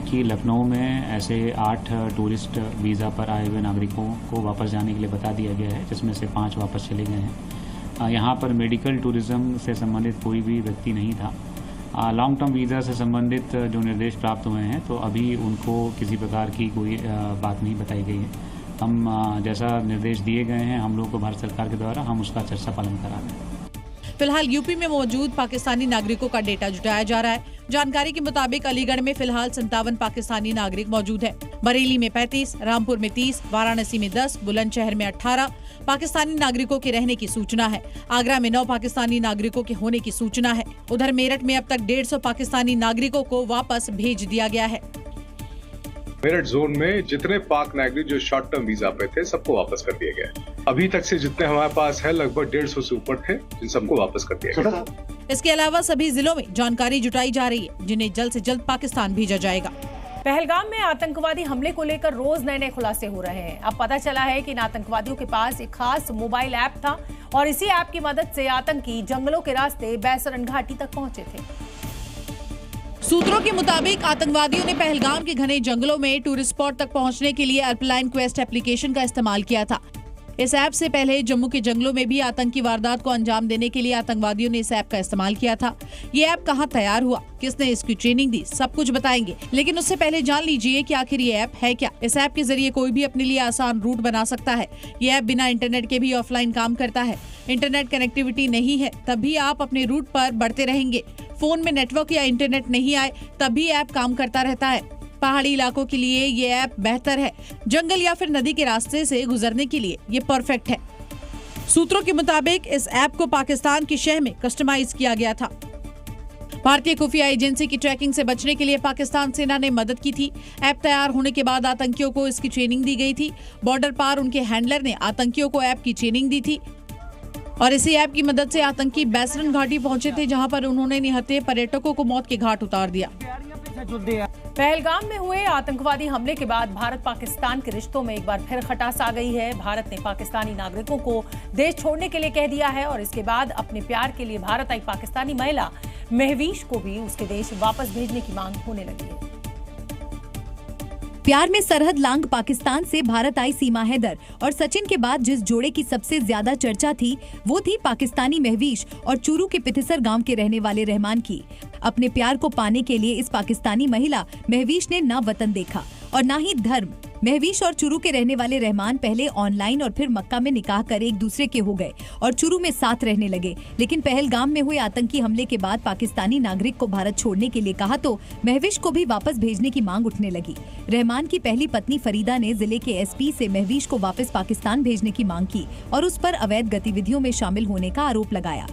कि लखनऊ में ऐसे 8 टूरिस्ट वीज़ा पर आए हुए नागरिकों को वापस जाने के लिए बता दिया गया है, जिसमें से 5 वापस चले गए हैं। यहाँ पर मेडिकल टूरिज्म से संबंधित कोई भी व्यक्ति नहीं था। लॉन्ग टर्म वीज़ा से संबंधित जो निर्देश प्राप्त हुए हैं तो अभी उनको किसी प्रकार की कोई बात नहीं बताई गई है। हम जैसा निर्देश दिए गए हैं हम लोग को भारत सरकार के द्वारा, हम उसका चर्चा पालन करा रहे हैं। फिलहाल यूपी में मौजूद पाकिस्तानी नागरिकों का डेटा जुटाया जा रहा है। जानकारी के मुताबिक अलीगढ़ में फिलहाल 57 पाकिस्तानी नागरिक मौजूद हैं। बरेली में 35, रामपुर में 30, वाराणसी में 10, बुलंदशहर में 18 पाकिस्तानी नागरिकों के रहने की सूचना है। आगरा में 9 पाकिस्तानी नागरिकों के होने की सूचना है। उधर मेरठ में अब तक 150 पाकिस्तानी नागरिकों को वापस भेज दिया गया है। मेरठ जोन में जितने पाक नागरिक जो शॉर्ट टर्म वीजा पे थे सबको वापस कर दिया गया है। अभी तक से जितने हमारे पास है लगभग 150 से ऊपर थे, जिन सबको वापस कर दिया गया। इसके अलावा सभी जिलों में जानकारी जुटाई जा रही है, जिन्हें जल्द से जल्द पाकिस्तान भेजा जाएगा। पहलगाम में आतंकवादी हमले को लेकर रोज नए नए खुलासे हो रहे हैं। अब पता चला है कि इन आतंकवादियों के पास एक खास मोबाइल ऐप था और इसी ऐप की मदद से आतंकी जंगलों के रास्ते बैसरन घाटी तक पहुंचे थे। सूत्रों के मुताबिक आतंकवादियों ने पहलगाम के घने जंगलों में टूरिस्ट स्पॉट तक पहुंचने के लिए अल्पलाइन क्वेस्ट एप्लीकेशन का इस्तेमाल किया था। इस ऐप से पहले जम्मू के जंगलों में भी आतंकी वारदात को अंजाम देने के लिए आतंकवादियों ने इस ऐप का इस्तेमाल किया था। ये ऐप कहां तैयार हुआ, किसने इसकी ट्रेनिंग दी, सब कुछ बताएंगे। लेकिन उससे पहले जान लीजिए कि आखिर ये ऐप है क्या। इस ऐप के जरिए कोई भी अपने लिए आसान रूट बना सकता है। ये ऐप बिना इंटरनेट के भी ऑफलाइन काम करता है। इंटरनेट कनेक्टिविटी नहीं है तभी आप अपने रूट पर बढ़ते रहेंगे। फोन में नेटवर्क या इंटरनेट नहीं आए तभी ऐप काम करता रहता है। पहाड़ी इलाकों के लिए ये ऐप बेहतर है। जंगल या फिर नदी के रास्ते से गुजरने के लिए ये परफेक्ट है। सूत्रों के मुताबिक इस ऐप को पाकिस्तान की शह में कस्टमाइज किया गया था। भारतीय खुफिया एजेंसी की ट्रैकिंग से बचने के लिए पाकिस्तान सेना ने मदद की थी। ऐप तैयार होने के बाद आतंकियों को इसकी ट्रेनिंग दी गई थी। बॉर्डर पार उनके हैंडलर ने आतंकियों को ऐप की ट्रेनिंग दी थी और इसी ऐप की मदद से आतंकी बैसरन घाटी पहुंचे थे, जहां पर उन्होंने निहत्थे पर्यटकों को मौत के घाट उतार दिया। पहलगाम में हुए आतंकवादी हमले के बाद भारत पाकिस्तान के रिश्तों में एक बार फिर खटास आ गई है। भारत ने पाकिस्तानी नागरिकों को देश छोड़ने के लिए कह दिया है और इसके बाद अपने प्यार के लिए भारत आई पाकिस्तानी महिला महवीश को भी उसके देश वापस भेजने की मांग होने लगी है। प्यार में सरहद लांग पाकिस्तान से भारत आई सीमा हैदर और सचिन के बाद जिस जोड़े की सबसे ज्यादा चर्चा थी वो थी पाकिस्तानी महवीश और चूरू के पिथिसर गांव के रहने वाले रहमान की। अपने प्यार को पाने के लिए इस पाकिस्तानी महिला महवीश ने न वतन देखा और न ही धर्म। महवीश और चूरू के रहने वाले रहमान पहले ऑनलाइन और फिर मक्का में निकाह कर एक दूसरे के हो गए और चूरू में साथ रहने लगे। लेकिन पहलगाम में हुए आतंकी हमले के बाद पाकिस्तानी नागरिक को भारत छोड़ने के लिए कहा तो महवीश को भी वापस भेजने की मांग उठने लगी। रहमान की पहली पत्नी फरीदा ने जिले के एसपी से महवीश को वापस पाकिस्तान भेजने की मांग की और उस पर अवैध गतिविधियों में शामिल होने का आरोप लगाया।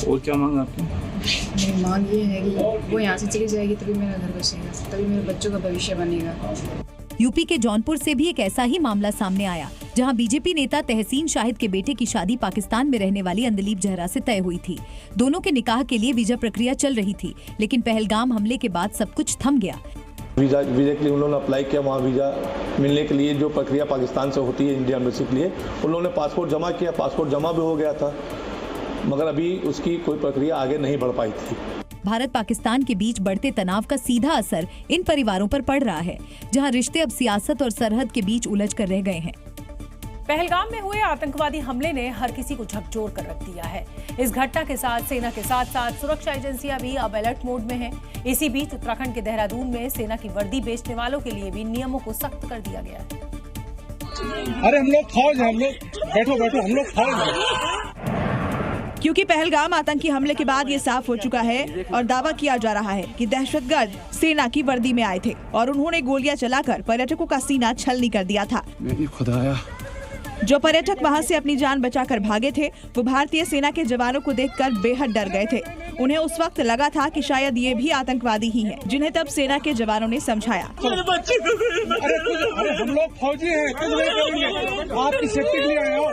और क्या मांग आपकी? मेरी मांग ये है कि वो यहाँ से चली जाएगी तभी मेरा घर बचेगा, तभी मेरे बच्चों का भविष्य बनेगा। यूपी के जौनपुर से भी एक ऐसा ही मामला सामने आया, जहां बीजेपी नेता तहसीन शाहिद के बेटे की शादी पाकिस्तान में रहने वाली अंदलीब जहरा से तय हुई थी। दोनों के निकाह के लिए वीजा प्रक्रिया चल रही थी, लेकिन पहलगाम हमले के बाद सब कुछ थम गया। वीजा के लिए उन्होंने अप्लाई किया, वहाँ वीजा मिलने के लिए जो प्रक्रिया पाकिस्तान से होती है इंडिया एम्बेसी के लिए, उन्होंने पासपोर्ट जमा किया, पासपोर्ट जमा भी हो गया था, मगर अभी उसकी कोई प्रक्रिया आगे नहीं बढ़ पाई थी। भारत पाकिस्तान के बीच बढ़ते तनाव का सीधा असर इन परिवारों पर पड़ रहा है, जहां रिश्ते अब सियासत और सरहद के बीच उलझ कर रह गए हैं। पहलगाम में हुए आतंकवादी हमले ने हर किसी को झकझोर कर रख दिया है। इस घटना के साथ सेना के साथ साथ सुरक्षा एजेंसियां भी अब अलर्ट मोड में हैं। इसी बीच उत्तराखंड के देहरादून में सेना की वर्दी बेचने वालों के लिए भी नियमों को सख्त कर दिया गया है। अरे हम लोग फौज हैं, हम लोग बैठो, हम लोग फौज हैं। क्योंकि पहलगाम आतंकी हमले के बाद ये साफ हो चुका है और दावा किया जा रहा है कि दहशतगर्द सेना की वर्दी में आए थे और उन्होंने गोलियां चलाकर पर्यटकों का सीना छलनी कर दिया था। खुदाया। जो पर्यटक वहां से अपनी जान बचाकर भागे थे वो भारतीय सेना के जवानों को देखकर बेहद डर गए थे। उन्हें उस वक्त लगा था कि शायद ये भी आतंकवादी ही हैं, जिन्हें तब सेना के जवानों ने समझाया। अरे हम लोग फौजी हैं, कुछ नहीं करेंगे, आपकी सेफ्टी के लिए आए हो,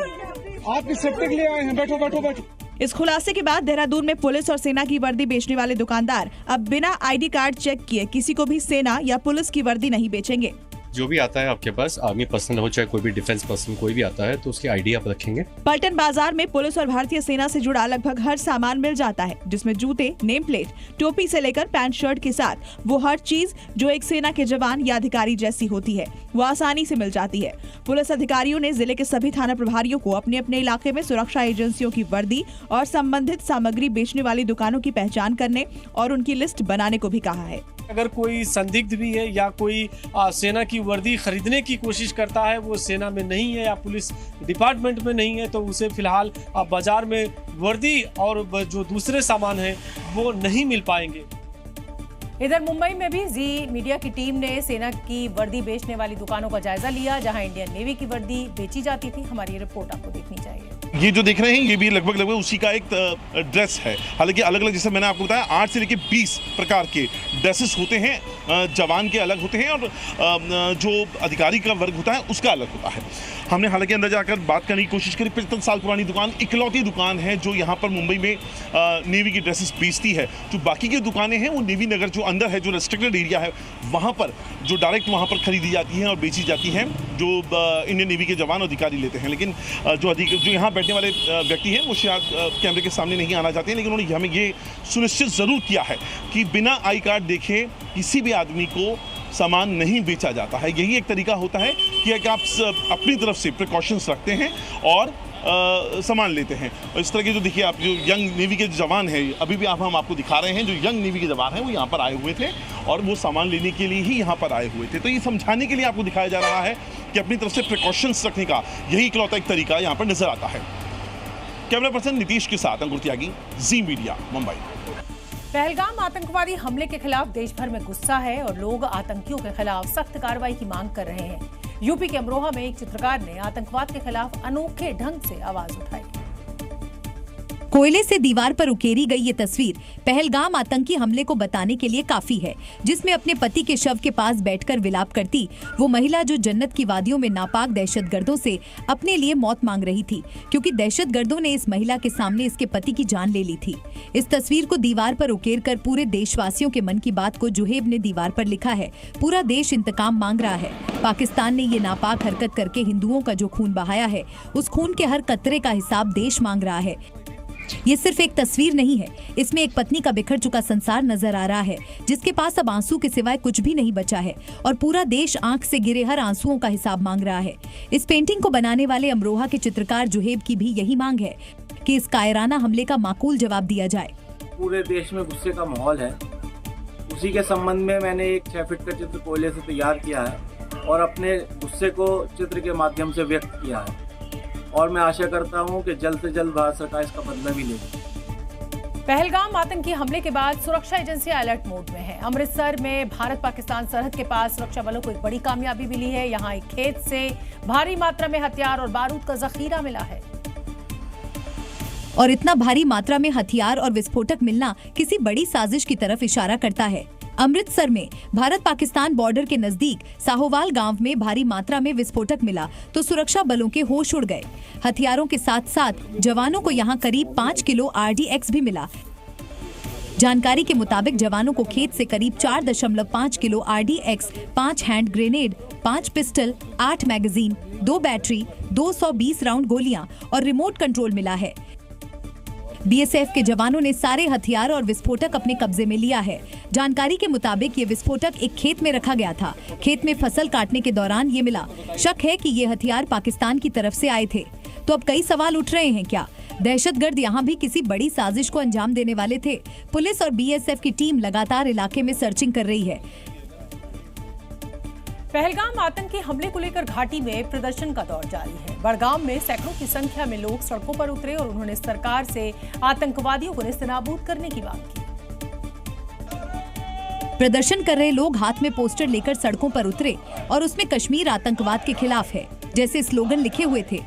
आपकी सेफ्टी के लिए आए हैं, बैठो बैठो बैठो। इस खुलासे के बाद देहरादून में पुलिस और सेना की वर्दी बेचने वाले दुकानदार अब बिना आईडी कार्ड चेक किए किसी को भी सेना या पुलिस की वर्दी नहीं बेचेंगे। जो भी आता है आपके पास, आर्मी पर्सनल हो चाहे कोई भी डिफेंस पर्सन, कोई भी आता है तो उसकी आईडी आप रखेंगे। पलटन बाजार में पुलिस और भारतीय सेना से जुड़ा लगभग हर सामान मिल जाता है, जिसमें जूते, नेम प्लेट, टोपी से लेकर पैंट शर्ट के साथ वो हर चीज जो एक सेना के जवान या अधिकारी जैसी होती है वो आसानी से मिल जाती है। पुलिस अधिकारियों ने जिले के सभी थाना प्रभारियों को अपने अपने इलाके में सुरक्षा एजेंसियों की वर्दी और संबंधित सामग्री बेचने वाली दुकानों की पहचान करने और उनकी लिस्ट बनाने को भी कहा है। अगर कोई संदिग्ध भी है या कोई सेना की वर्दी खरीदने की कोशिश करता है, वो सेना में नहीं है या पुलिस डिपार्टमेंट में नहीं है, तो उसे फिलहाल बाजार में वर्दी और जो दूसरे सामान है वो नहीं मिल पाएंगे। इधर मुंबई में भी जी मीडिया की टीम ने सेना की वर्दी बेचने वाली दुकानों का जायजा लिया, जहां इंडियन नेवी की वर्दी बेची जाती थी। हमारी रिपोर्ट आपको देखनी चाहिए। ये जो देख रहे हैं ये भी लगभग उसी का एक ड्रेस है। हालांकि अलग अलग, जैसे मैंने आपको बताया, 8 से लेकर 20 प्रकार के ड्रेसेस होते हैं। जवान के अलग होते हैं और जो अधिकारी का वर्ग होता है उसका अलग होता है। हमने हालांकि अंदर जाकर बात करने की कोशिश करी। 75 साल पुरानी दुकान, इकलौती दुकान है जो यहाँ पर मुंबई में नेवी की ड्रेसेस बेचती है। जो बाकी की दुकानें हैं वो नेवी नगर जो अंदर है, जो रेस्ट्रिक्टेड एरिया है, वहाँ पर जो डायरेक्ट वहाँ पर खरीदी जाती हैं और बेची जाती हैं, जो इंडियन नेवी के जवान अधिकारी लेते हैं। लेकिन जो यहाँ बैठने वाले व्यक्ति हैं वो शायद कैमरे के सामने नहीं आना चाहते हैं, लेकिन उन्होंने हमें ये सुनिश्चित ज़रूर किया है कि बिना आई कार्ड देखे किसी भी आदमी को सामान नहीं बेचा जाता है। यही एक तरीका होता है कि आप अपनी तरफ से प्रिकॉशंस रखते हैं और सामान लेते हैं। और इस तरह के जो देखिए आप, जो यंग नेवी के जवान हैं, अभी भी हम आपको दिखा रहे हैं, जो यंग नेवी के जवान हैं वो यहाँ पर आए हुए थे और वो सामान लेने के लिए ही यहाँ पर आए हुए थे। तो ये समझाने के लिए आपको दिखाया जा रहा है कि अपनी तरफ से प्रिकॉशंस रखने का यही इकलौता एक तरीका यहाँ पर नजर आता है। कैमरा पर्सन नीतीश के साथ अंकुर त्यागी, जी मीडिया, मुंबई। पहलगाम आतंकवादी हमले के खिलाफ देश भर में गुस्सा है और लोग आतंकियों के खिलाफ सख्त कार्रवाई की मांग कर रहे हैं। यूपी के अमरोहा में एक चित्रकार ने आतंकवाद के खिलाफ अनोखे ढंग से आवाज उठाई। कोयले से दीवार पर उकेरी गई ये तस्वीर पहलगाम आतंकी हमले को बताने के लिए काफी है, जिसमें अपने पति के शव के पास बैठकर विलाप करती वो महिला जो जन्नत की वादियों में नापाक दहशतगर्दों से अपने लिए मौत मांग रही थी, क्योंकि दहशतगर्दों ने इस महिला के सामने इसके पति की जान ले ली थी। इस तस्वीर को दीवार पर उकेर कर पूरे देशवासियों के मन की बात को जुहेब ने दीवार पर लिखा है। पूरा देश इंतकाम मांग रहा है। पाकिस्तान ने ये नापाक हरकत करके हिंदुओं का जो खून बहाया है, उस खून के हर कतरे का हिसाब देश मांग रहा है। ये सिर्फ एक तस्वीर नहीं है, इसमें एक पत्नी का बिखर चुका संसार नजर आ रहा है, जिसके पास अब आंसू के सिवाय कुछ भी नहीं बचा है और पूरा देश आंख से गिरे हर आंसुओं का हिसाब मांग रहा है। इस पेंटिंग को बनाने वाले अमरोहा के चित्रकार जुहेब की भी यही मांग है कि इस कायराना हमले का माकूल जवाब दिया जाए। पूरे देश में गुस्से का माहौल है, उसी के संबंध में मैंने एक 6 फीट का चित्र कोयले से तैयार किया है और अपने गुस्से को चित्र के माध्यम से व्यक्त किया है और मैं आशा करता हूं कि जल्द से जल्द भारत सरकार इसका बदला भी लेगी। पहलगाम आतंकी हमले के बाद सुरक्षा एजेंसियां अलर्ट मोड में है। अमृतसर में भारत पाकिस्तान सरहद के पास सुरक्षा बलों को एक बड़ी कामयाबी मिली है। यहां एक खेत से भारी मात्रा में हथियार और बारूद का जखीरा मिला है। और इतना भारी मात्रा में हथियार और विस्फोटक मिलना किसी बड़ी साजिश की तरफ इशारा करता है। अमृतसर में भारत पाकिस्तान बॉर्डर के नजदीक साहोवाल गांव में भारी मात्रा में विस्फोटक मिला तो सुरक्षा बलों के होश उड़ गए। हथियारों के साथ साथ जवानों को यहां करीब 5 किलो RDX भी मिला। जानकारी के मुताबिक जवानों को खेत से करीब 4.5 kilo RDX, 5 hand grenade, 5 pistol, 8 magazine, 2 battery, 220 round गोलियां और रिमोट कंट्रोल मिला है। BSF के जवानों ने सारे हथियार और विस्फोटक अपने कब्जे में लिया है। जानकारी के मुताबिक ये विस्फोटक एक खेत में रखा गया था। खेत में फसल काटने के दौरान ये मिला। शक है कि ये हथियार पाकिस्तान की तरफ से आए थे। तो अब कई सवाल उठ रहे हैं, क्या दहशतगर्द यहाँ भी किसी बड़ी साजिश को अंजाम देने वाले थे? पुलिस और BSF की टीम लगातार इलाके में सर्चिंग कर रही है। पहलगाम आतंकी हमले को लेकर घाटी में प्रदर्शन का दौर जारी है। बड़गाम में सैकड़ों की संख्या में लोग सड़कों पर उतरे और उन्होंने सरकार से आतंकवादियों को नेस्तनाबूद करने की मांग की। प्रदर्शन कर रहे लोग हाथ में पोस्टर लेकर सड़कों पर उतरे और उसमें कश्मीर आतंकवाद के खिलाफ है जैसे स्लोगन लिखे हुए थे।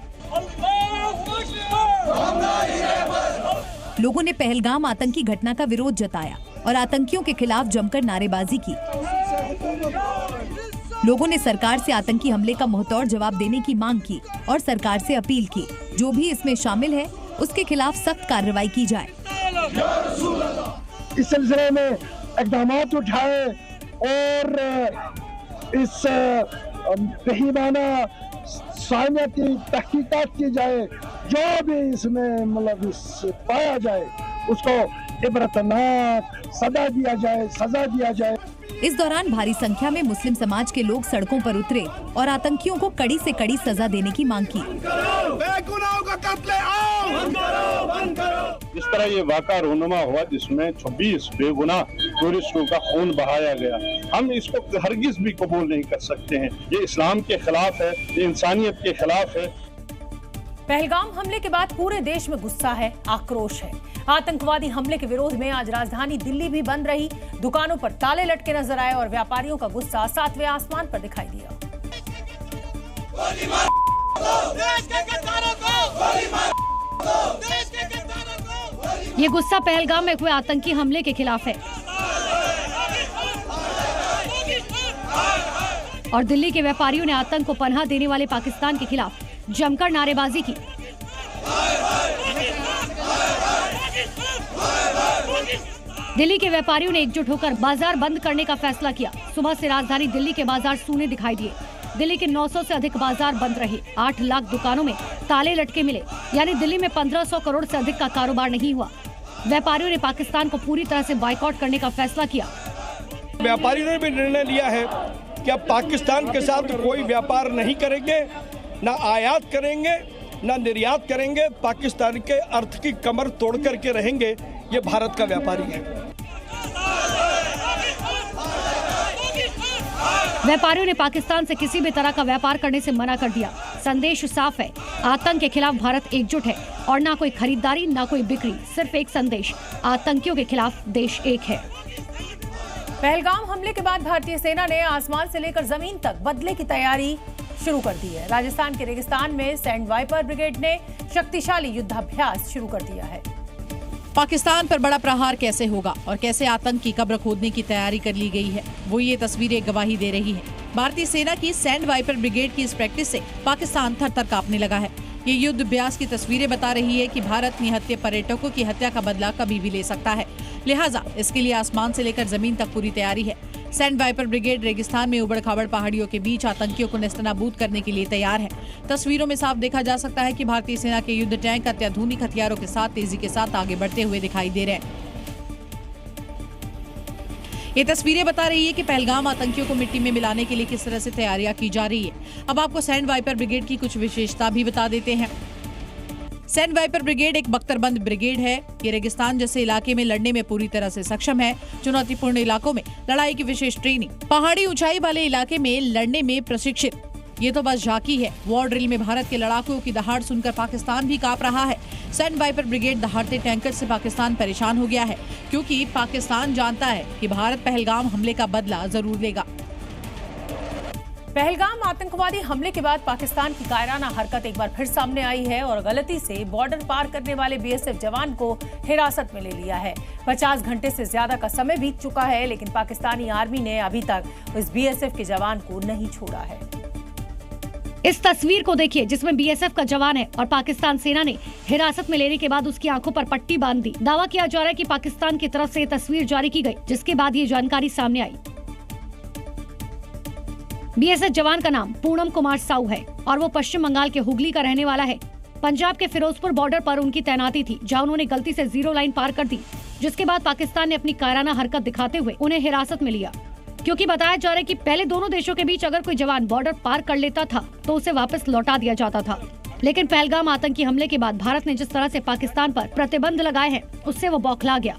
लोगों ने पहलगाम आतंकी घटना का विरोध जताया और आतंकियों के खिलाफ जमकर नारेबाजी की। लोगों ने सरकार से आतंकी हमले का मुंहतोड़ जवाब देने की मांग की और सरकार से अपील की जो भी इसमें शामिल है उसके खिलाफ सख्त कार्रवाई की जाए। इस सिलसिले में इक़दाम उठाए और इस बेईमाना साइना की तहकीकात की जाए। जो भी इसमें मतलब पाया जाए उसको इबरतनाक सजा दिया जाए। इस दौरान भारी संख्या में मुस्लिम समाज के लोग सड़कों पर उतरे और आतंकियों को कड़ी से कड़ी सजा देने की मांग की। इस तरह ये वाक़ा रूनुमा हुआ जिसमें 26 बेगुनाह टूरिस्टों का खून बहाया गया। हम इसको हरगिज भी कबूल नहीं कर सकते हैं। ये इस्लाम के खिलाफ है, ये इंसानियत के खिलाफ है। पहलगाम हमले के बाद पूरे देश में गुस्सा है, आक्रोश है। आतंकवादी हमले के विरोध में आज राजधानी दिल्ली भी बंद रही। दुकानों पर ताले लटके नजर आए और व्यापारियों का गुस्सा 7वें आसमान पर दिखाई दिया। ये गुस्सा पहलगाम में हुए आतंकी हमले के खिलाफ है और दिल्ली के व्यापारियों ने आतंक को पनाह देने वाले पाकिस्तान के खिलाफ जमकर नारेबाजी की। दिल्ली के व्यापारियों ने एकजुट होकर बाजार बंद करने का फैसला किया। सुबह से राजधानी दिल्ली के बाजार सूने दिखाई दिए। दिल्ली के 900 से अधिक बाजार बंद रहे। 8 लाख दुकानों में ताले लटके मिले, यानी दिल्ली में 1500 करोड़ से अधिक का कारोबार नहीं हुआ। व्यापारियों ने पाकिस्तान को पूरी तरह से बॉयकॉट करने का फैसला किया। व्यापारियों ने भी निर्णय लिया है कि अब पाकिस्तान के साथ कोई व्यापार नहीं करेंगे, न आयात करेंगे न निर्यात करेंगे। पाकिस्तान के अर्थ की कमर तोड़ करके रहेंगे। ये भारत का व्यापारी है। व्यापारियों ने पाकिस्तान से किसी भी तरह का व्यापार करने से मना कर दिया। संदेश साफ है, आतंक के खिलाफ भारत एकजुट है और ना कोई खरीदारी ना कोई बिक्री, सिर्फ एक संदेश, आतंकियों के खिलाफ देश एक है। पहलगाम हमले के बाद भारतीय सेना ने आसमान से लेकर जमीन तक बदले की तैयारी शुरू कर दी है। राजस्थान के रेगिस्तान में सैंड वाइपर ब्रिगेड ने शक्तिशाली युद्धाभ्यास शुरू कर दिया है। पाकिस्तान पर बड़ा प्रहार कैसे होगा और कैसे आतंक की कब्र खोदने की तैयारी कर ली गई है, वो ये तस्वीरें गवाही दे रही हैं। भारतीय सेना की सैंड वाइपर ब्रिगेड की इस प्रैक्टिस से पाकिस्तान थर-थर कांपने लगा है। ये युद्ध अभ्यास की तस्वीरें बता रही है कि भारत निहत्थे पर्यटकों की हत्या का बदला कभी भी ले सकता है, लिहाजा इसके लिए आसमान से लेकर जमीन तक पूरी तैयारी है। सैंड वाइपर ब्रिगेड रेगिस्तान में उबड़-खाबड़ पहाड़ियों के बीच आतंकियों को नेस्तनाबूद करने के लिए तैयार है। तस्वीरों में साफ देखा जा सकता है कि भारतीय सेना के युद्ध टैंक अत्याधुनिक हथियारों के साथ तेजी के साथ आगे बढ़ते हुए दिखाई दे रहे हैं। ये तस्वीरें बता रही है कि पहलगाम आतंकियों को मिट्टी में मिलाने के लिए किस तरह से तैयारियां की जा रही है। अब आपको सैंड वाइपर ब्रिगेड की कुछ विशेषता भी बता देते हैं। सैंड वाइपर ब्रिगेड एक बख्तरबंद ब्रिगेड है। ये रेगिस्तान जैसे इलाके में लड़ने में पूरी तरह से सक्षम है। चुनौतीपूर्ण इलाकों में लड़ाई की विशेष ट्रेनिंग, पहाड़ी ऊंचाई वाले इलाके में लड़ने में प्रशिक्षित, ये तो बस झांकी है। वॉर ड्रिल में भारत के लड़ाकों की दहाड़ सुनकर पाकिस्तान भी कांप रहा है। सैंड वाइपर ब्रिगेड दहाड़ते टैंकर से पाकिस्तान परेशान हो गया है, क्योंकि पाकिस्तान जानता है कि भारत पहलगाम हमले का बदला जरूर लेगा। पहलगाम आतंकवादी हमले के बाद पाकिस्तान की कायराना हरकत एक बार फिर सामने आई है और गलती से बॉर्डर पार करने वाले बीएसएफ जवान को हिरासत में ले लिया है। 50 घंटे से ज्यादा का समय बीत चुका है, लेकिन पाकिस्तानी आर्मी ने अभी तक उस बीएसएफ के जवान को नहीं छोड़ा है। इस तस्वीर को देखिए, जिसमें बीएसएफ का जवान है और पाकिस्तान सेना ने हिरासत में लेने के बाद उसकी आंखों पर पट्टी बांध दी। दावा किया जा रहा है कि पाकिस्तान की तरफ से ये तस्वीर जारी की गई, जिसके बाद ये जानकारी सामने आई। बीएसएफ जवान का नाम पूनम कुमार साहू है और वो पश्चिम बंगाल के हुगली का रहने वाला है। पंजाब के फिरोजपुर बॉर्डर पर उनकी तैनाती थी, जहां उन्होंने गलती से जीरो लाइन पार कर दी, जिसके बाद पाकिस्तान ने अपनी कायराना हरकत दिखाते हुए उन्हें हिरासत में लिया। क्योंकि बताया जा रहा है कि पहले दोनों देशों के बीच अगर कोई जवान बॉर्डर पार कर लेता था तो उसे वापस लौटा दिया जाता था, लेकिन पहलगाम आतंकी हमले के बाद भारत ने जिस तरह से पाकिस्तान पर प्रतिबंध लगाए हैं, उससे वो बौखला गया।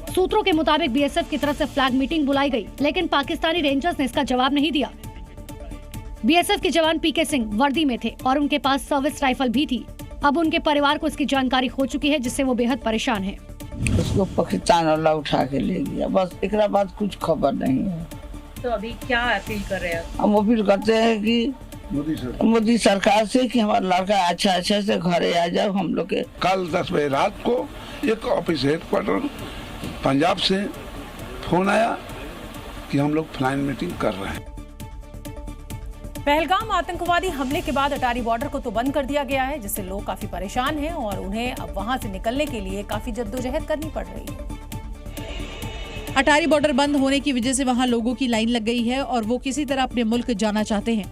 सूत्रों के मुताबिक बीएसएफ की तरफ से फ्लैग मीटिंग बुलाई गई, लेकिन पाकिस्तानी रेंजर्स ने इसका जवाब नहीं दिया। बीएसएफ के जवान पीके सिंह वर्दी में थे और उनके पास सर्विस राइफल भी थी। अब उनके परिवार को इसकी जानकारी हो चुकी है, जिससे वो बेहद परेशान है। उसको पाकिस्तान वाला उठा के ले गया, बस एकरा बाद कुछ खबर नहीं है। तो अभी क्या अपील कर रहे हैं? हम अपील करते हैं कि मोदी सरकार से कि हमारा लड़का अच्छा से घरे आ जाए हम लोग के। कल 10 बजे रात को एक ऑफिस हेडक्वार्टर पंजाब से फोन आया कि हम लोग फ्लाइंग मीटिंग कर रहे हैं। पहलगाम आतंकवादी हमले के बाद अटारी बॉर्डर को तो बंद कर दिया गया है, जिससे लोग काफी परेशान हैं और उन्हें अब वहां से निकलने के लिए काफी जद्दोजहद करनी पड़ रही है। अटारी बॉर्डर बंद होने की वजह से वहां लोगों की लाइन लग गई है और वो किसी तरह अपने मुल्क जाना चाहते हैं।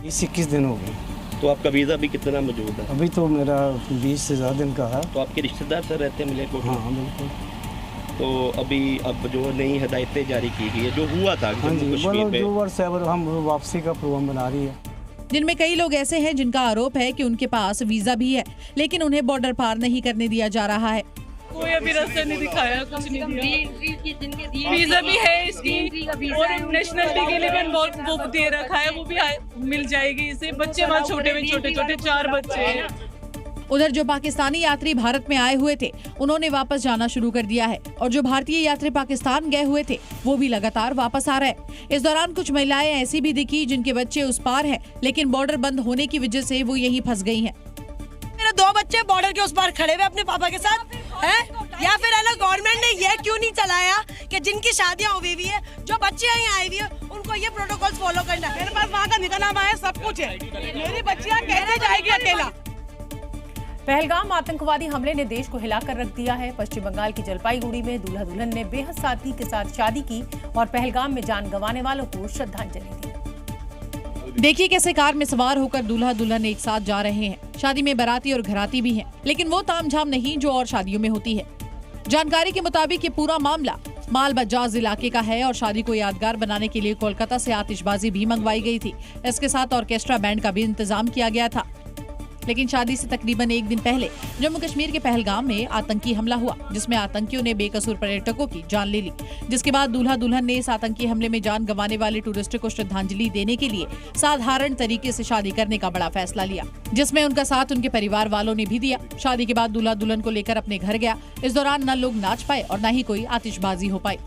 21 दिन हो गए। तो आपका वीजा भी कितना मौजूद है? अभी तो मेरा 20 से ज्यादा दिन का है। तो आपके रिश्तेदार सर रहते हैं मलेरकोट? हाँ बिल्कुल। तो अभी अब जो नई हिदायतें जारी की गई है, जो हुआ था जम्मू कश्मीर में, हम वापसी का प्रोग्राम बना रही है, जिनमें कई लोग ऐसे हैं जिनका आरोप है कि उनके पास वीजा भी है, लेकिन उन्हें बॉर्डर पार नहीं करने दिया जा रहा है। कोई अभी रास्ता नहीं दिखाया, कुछ नहीं दिया। वीजा भी है इसकी और नेशनलिटी के लिए भी वो दे रखा है, वो भी मिल जाएगी इसे। बच्चे वहाँ छोटे 4 बच्चे हैं। उधर जो पाकिस्तानी यात्री भारत में आए हुए थे, उन्होंने वापस जाना शुरू कर दिया है और जो भारतीय यात्री पाकिस्तान गए हुए थे, वो भी लगातार वापस आ रहे हैं। इस दौरान कुछ महिलाएं ऐसी भी दिखी जिनके बच्चे उस पार हैं, लेकिन बॉर्डर बंद होने की वजह से वो यहीं फंस गई हैं। मेरे 2 बच्चे बॉर्डर के उस पार खड़े हुए अपने पापा के साथ हैं, या फिर है ना गवर्नमेंट ने ये क्यों नहीं चलाया कि जिनकी शादियां हुई हुई है, जो बच्चे यहाँ आई हुई है, उनको ये प्रोटोकॉल फॉलो करना। मेरे पास वहाँ का निकलनामा है, सब कुछ है, मेरी बच्चियाँ कैसे जाएगी अकेला। पहलगाम आतंकवादी हमले ने देश को हिलाकर रख दिया है। पश्चिम बंगाल की जलपाईगुड़ी में दूल्हा दुल्हन ने बेहद सादगी के साथ शादी की और पहलगाम में जान गंवाने वालों को श्रद्धांजलि दी। देखिए कैसे कार में सवार होकर दूल्हा दुल्हन एक साथ जा रहे हैं। शादी में बाराती और घराती भी हैं, लेकिन वो तामझाम नहीं जो और शादियों में होती है। जानकारी के मुताबिक ये पूरा मामला माल बजाज इलाके का है और शादी को यादगार बनाने के लिए कोलकाता से आतिशबाजी भी मंगवाई गई थी। इसके साथ ऑर्केस्ट्रा बैंड का भी इंतजाम किया गया था। लेकिन शादी से तकरीबन एक दिन पहले जम्मू कश्मीर के पहलगाम में आतंकी हमला हुआ, जिसमें आतंकियों ने बेकसूर पर्यटकों की जान ले ली। जिसके बाद दूल्हा दुल्हन ने इस आतंकी हमले में जान गंवाने वाले टूरिस्टों को श्रद्धांजलि देने के लिए साधारण तरीके से शादी करने का बड़ा फैसला लिया, जिसमें उनका साथ उनके परिवार वालों ने भी दिया। शादी के बाद दूल्हा दुल्हन को लेकर अपने घर गया। इस दौरान न लोग नाच पाए और न ही कोई आतिशबाजी हो पाई।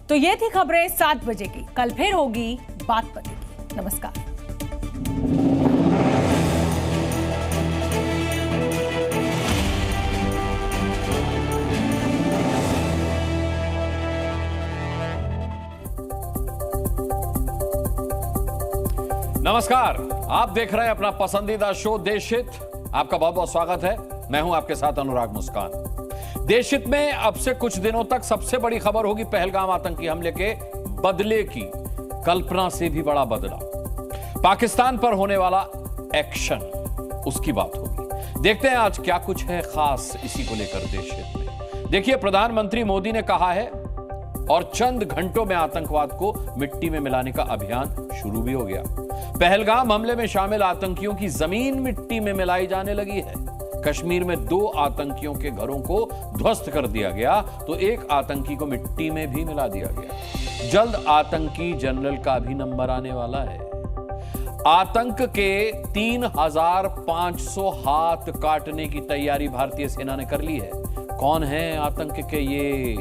तो ये थी खबरें 7 बजे की। कल फिर होगी बात पते की। नमस्कार। नमस्कार, आप देख रहे हैं अपना पसंदीदा शो देशहित। आपका बहुत बहुत स्वागत है। मैं हूं आपके साथ अनुराग मुस्कान। देशहित में अब से कुछ दिनों तक सबसे बड़ी खबर होगी पहलगाम आतंकी हमले के बदले की। कल्पना से भी बड़ा बदला, पाकिस्तान पर होने वाला एक्शन, उसकी बात होगी। देखते हैं आज क्या कुछ है खास इसी को लेकर देशहित में। देखिए, प्रधानमंत्री मोदी ने कहा है और चंद घंटों में आतंकवाद को मिट्टी में मिलाने का अभियान शुरू भी हो गया। पहलगाम हमले में शामिल आतंकियों की जमीन मिट्टी में मिलाई जाने लगी है। कश्मीर में 2 आतंकियों के घरों को ध्वस्त कर दिया गया तो एक आतंकी को मिट्टी में भी मिला दिया गया। जल्द आतंकी जनरल का भी नंबर आने वाला है। आतंक के 3500 हाथ काटने की तैयारी भारतीय सेना ने कर ली है। कौन है आतंक के ये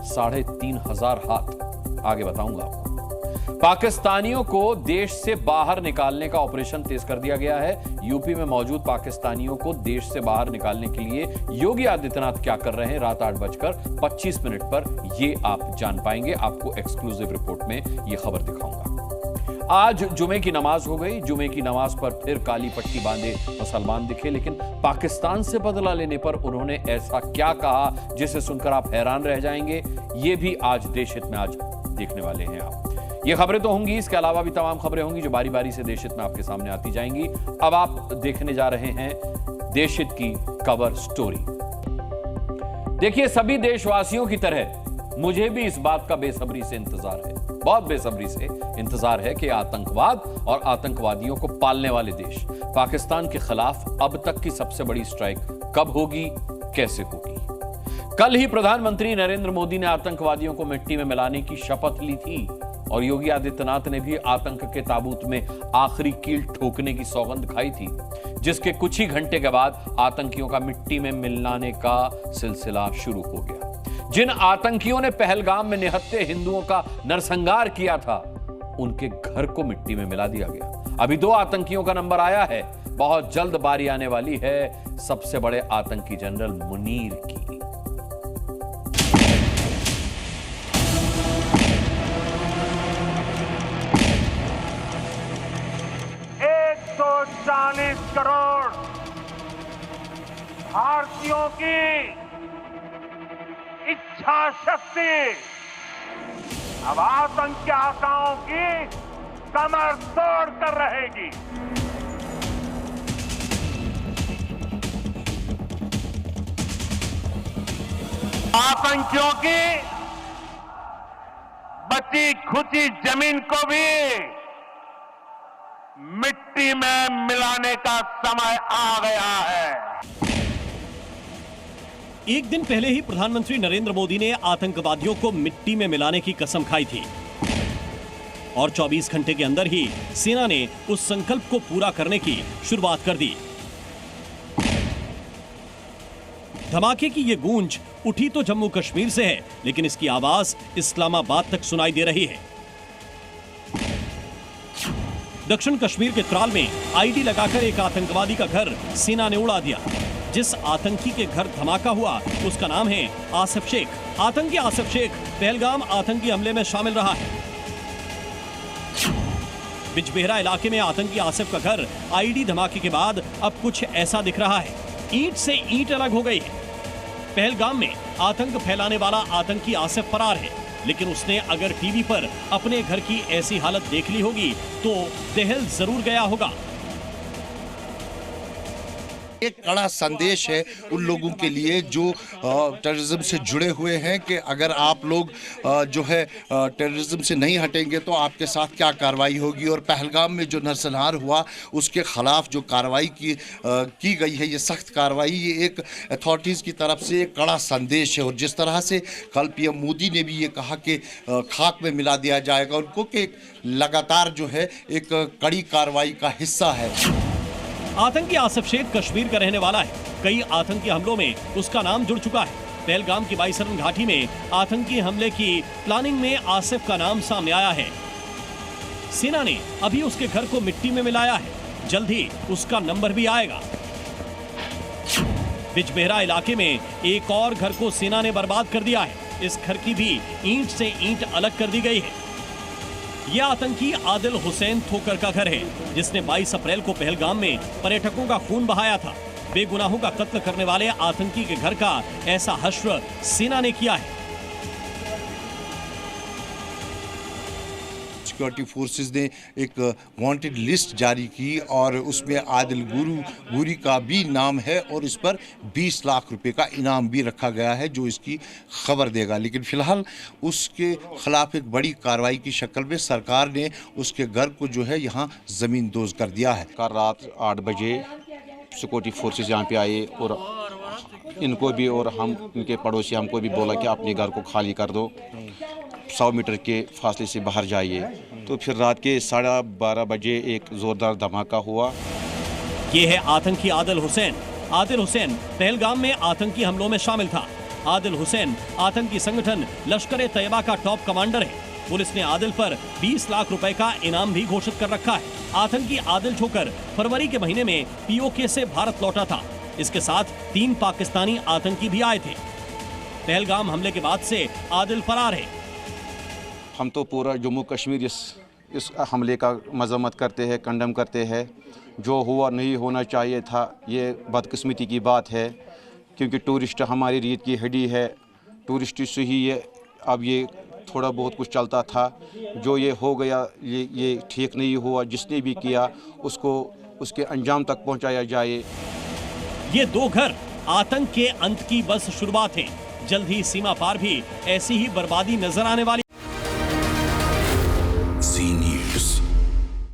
3500 हाथ, आगे बताऊंगा आपको। पाकिस्तानियों को देश से बाहर निकालने का ऑपरेशन तेज कर दिया गया है। यूपी में मौजूद पाकिस्तानियों को देश से बाहर निकालने के लिए योगी आदित्यनाथ क्या कर रहे हैं, रात 8:25 पर ये आप जान पाएंगे। आपको एक्सक्लूसिव रिपोर्ट में ये खबर दिखाऊंगा। आज जुमे की नमाज हो गई। जुमे की नमाज पर फिर काली पट्टी बांधे मुसलमान दिखे, लेकिन पाकिस्तान से बदला लेने पर उन्होंने ऐसा क्या कहा जिसे सुनकर आप हैरान रह जाएंगे। ये भी आज देशहित में आज देखने वाले हैं आप। ये खबरें तो होंगी, इसके अलावा भी तमाम खबरें होंगी जो बारी बारी से देशहित में आपके सामने आती जाएंगी। अब आप देखने जा रहे हैं देशहित की कवर स्टोरी। देखिए, सभी देशवासियों की तरह मुझे भी इस बात का बेसब्री से इंतजार है, बहुत बेसब्री से इंतजार है कि आतंकवाद और आतंकवादियों को पालने वाले देश पाकिस्तान के खिलाफ अब तक की सबसे बड़ी स्ट्राइक कब होगी, कैसे होगी। कल ही प्रधानमंत्री नरेंद्र मोदी ने आतंकवादियों को मिट्टी में मिलाने की शपथ ली थी और योगी आदित्यनाथ ने भी आतंक के ताबूत में आखिरी कील ठोकने की सौगंध खाई थी, जिसके कुछ ही घंटे के बाद आतंकियों का मिट्टी में मिलाने का सिलसिला शुरू हो गया। जिन आतंकियों ने पहलगाम में निहत्थे हिंदुओं का नरसंहार किया था, उनके घर को मिट्टी में मिला दिया गया। अभी 2 आतंकियों का नंबर आया है। बहुत जल्द बारी आने वाली है सबसे बड़े आतंकी जनरल मुनीर की। 140 करोड़ भारतीयों की इच्छा शक्ति अब आतंकी आकाओं की कमर तोड़ कर रहेगी। आतंकियों की बची खुची जमीन को भी मिट्टी में मिलाने का समय आ गया है। एक दिन पहले ही प्रधानमंत्री नरेंद्र मोदी ने आतंकवादियों को मिट्टी में मिलाने की कसम खाई थी और 24 घंटे के अंदर ही सेना ने उस संकल्प को पूरा करने की शुरुआत कर दी। धमाके की ये गूंज उठी तो जम्मू कश्मीर से है, लेकिन इसकी आवाज इस्लामाबाद तक सुनाई दे रही है। दक्षिण कश्मीर के त्राल में आईडी लगाकर एक आतंकवादी का घर सेना ने उड़ा दिया। जिस आतंकी के घर धमाका हुआ उसका नाम है आसिफ शेख। आतंकी आसिफ शेख पहलगाम आतंकी हमले में शामिल रहा है। बिजबेहरा इलाके में आतंकी आसिफ का घर आईडी धमाके के बाद अब कुछ ऐसा दिख रहा है। ईंट से ईंट अलग हो गई है। पहलगाम में आतंक फैलाने वाला आतंकी आसिफ फरार है, लेकिन उसने अगर टीवी पर अपने घर की ऐसी हालत देख ली होगी तो दहल जरूर गया होगा। एक कड़ा संदेश है उन लोगों के लिए जो टेररिज्म से जुड़े हुए हैं कि अगर आप लोग जो है टेररिज्म से नहीं हटेंगे तो आपके साथ क्या कार्रवाई होगी। और पहलगाम में जो नरसंहार हुआ उसके खिलाफ जो कार्रवाई की गई है, ये सख्त कार्रवाई, ये एक अथॉरिटीज़ की तरफ से एक कड़ा संदेश है। और जिस तरह से कल पीएम मोदी ने भी ये कहा कि खाक में मिला दिया जाएगा उनको, कि लगातार जो है एक कड़ी कार्रवाई का हिस्सा है। आतंकी आसिफ शेख कश्मीर का रहने वाला है। कई आतंकी हमलों में उसका नाम जुड़ चुका है। पहलगाम की बाईसरन घाटी में आतंकी हमले की प्लानिंग में आसिफ का नाम सामने आया है। सेना ने अभी उसके घर को मिट्टी में मिलाया है, जल्द ही उसका नंबर भी आएगा। बिजबेहरा इलाके में एक और घर को सेना ने बर्बाद कर दिया है। इस घर की भी ईंट से ईंट अलग कर दी गई है। यह आतंकी आदिल हुसैन ठोकर का घर है, जिसने 22 अप्रैल को पहलगाम में पर्यटकों का खून बहाया था। बेगुनाहों का कत्ल करने वाले आतंकी के घर का ऐसा हश्र सेना ने किया है। सिक्योरिटी फोर्सेस ने एक वांटेड लिस्ट जारी की और उसमें आदिल गुरी का भी नाम है और इस पर 20 लाख रुपए का इनाम भी रखा गया है, जो इसकी खबर देगा। लेकिन फिलहाल उसके खिलाफ एक बड़ी कार्रवाई की शक्ल में सरकार ने उसके घर को जो है यहाँ ज़मींदोज़ कर दिया है। कल रात 8 बजे सिक्योरिटी फोर्सेस यहाँ पे आए और इनको भी और हम इनके पड़ोसी हमको भी बोला कि अपने घर को खाली कर दो, 100 मीटर के फासले से बाहर जाइए। तो फिर रात के 12:30 बजे एक जोरदार धमाका हुआ। ये है आतंकी आदिल हुसैन। आदिल हुसैन पहलगाम में आतंकी हमलों में शामिल था। आदिल हुसैन आतंकी संगठन लश्कर ए तैयबा का टॉप कमांडर है। पुलिस ने आदिल पर 20 लाख रुपए का इनाम भी घोषित कर रखा है। आतंकी आदिल ठोकर फरवरी के महीने में पीओके से भारत लौटा था। इसके साथ 3 पाकिस्तानी आतंकी भी आए थे। पहलगाम हमले के बाद से आदिल फरार है। हम तो पूरा जम्मू कश्मीर इस हमले का मजम्मत करते हैं, कंडम करते हैं। जो हुआ नहीं होना चाहिए था, ये बदकिस्मती की बात है, क्योंकि टूरिस्ट हमारी रीत की हड्डी है। टूरिस्ट से ही ये अब ये थोड़ा बहुत कुछ चलता था। जो ये हो गया ये ठीक नहीं हुआ। जिसने भी किया उसको उसके अंजाम तक पहुंचाया जाए। ये 2 घर आतंक के अंत की बस शुरुआत है। जल्द ही सीमा पार भी ऐसी ही बर्बादी नजर आने वाली।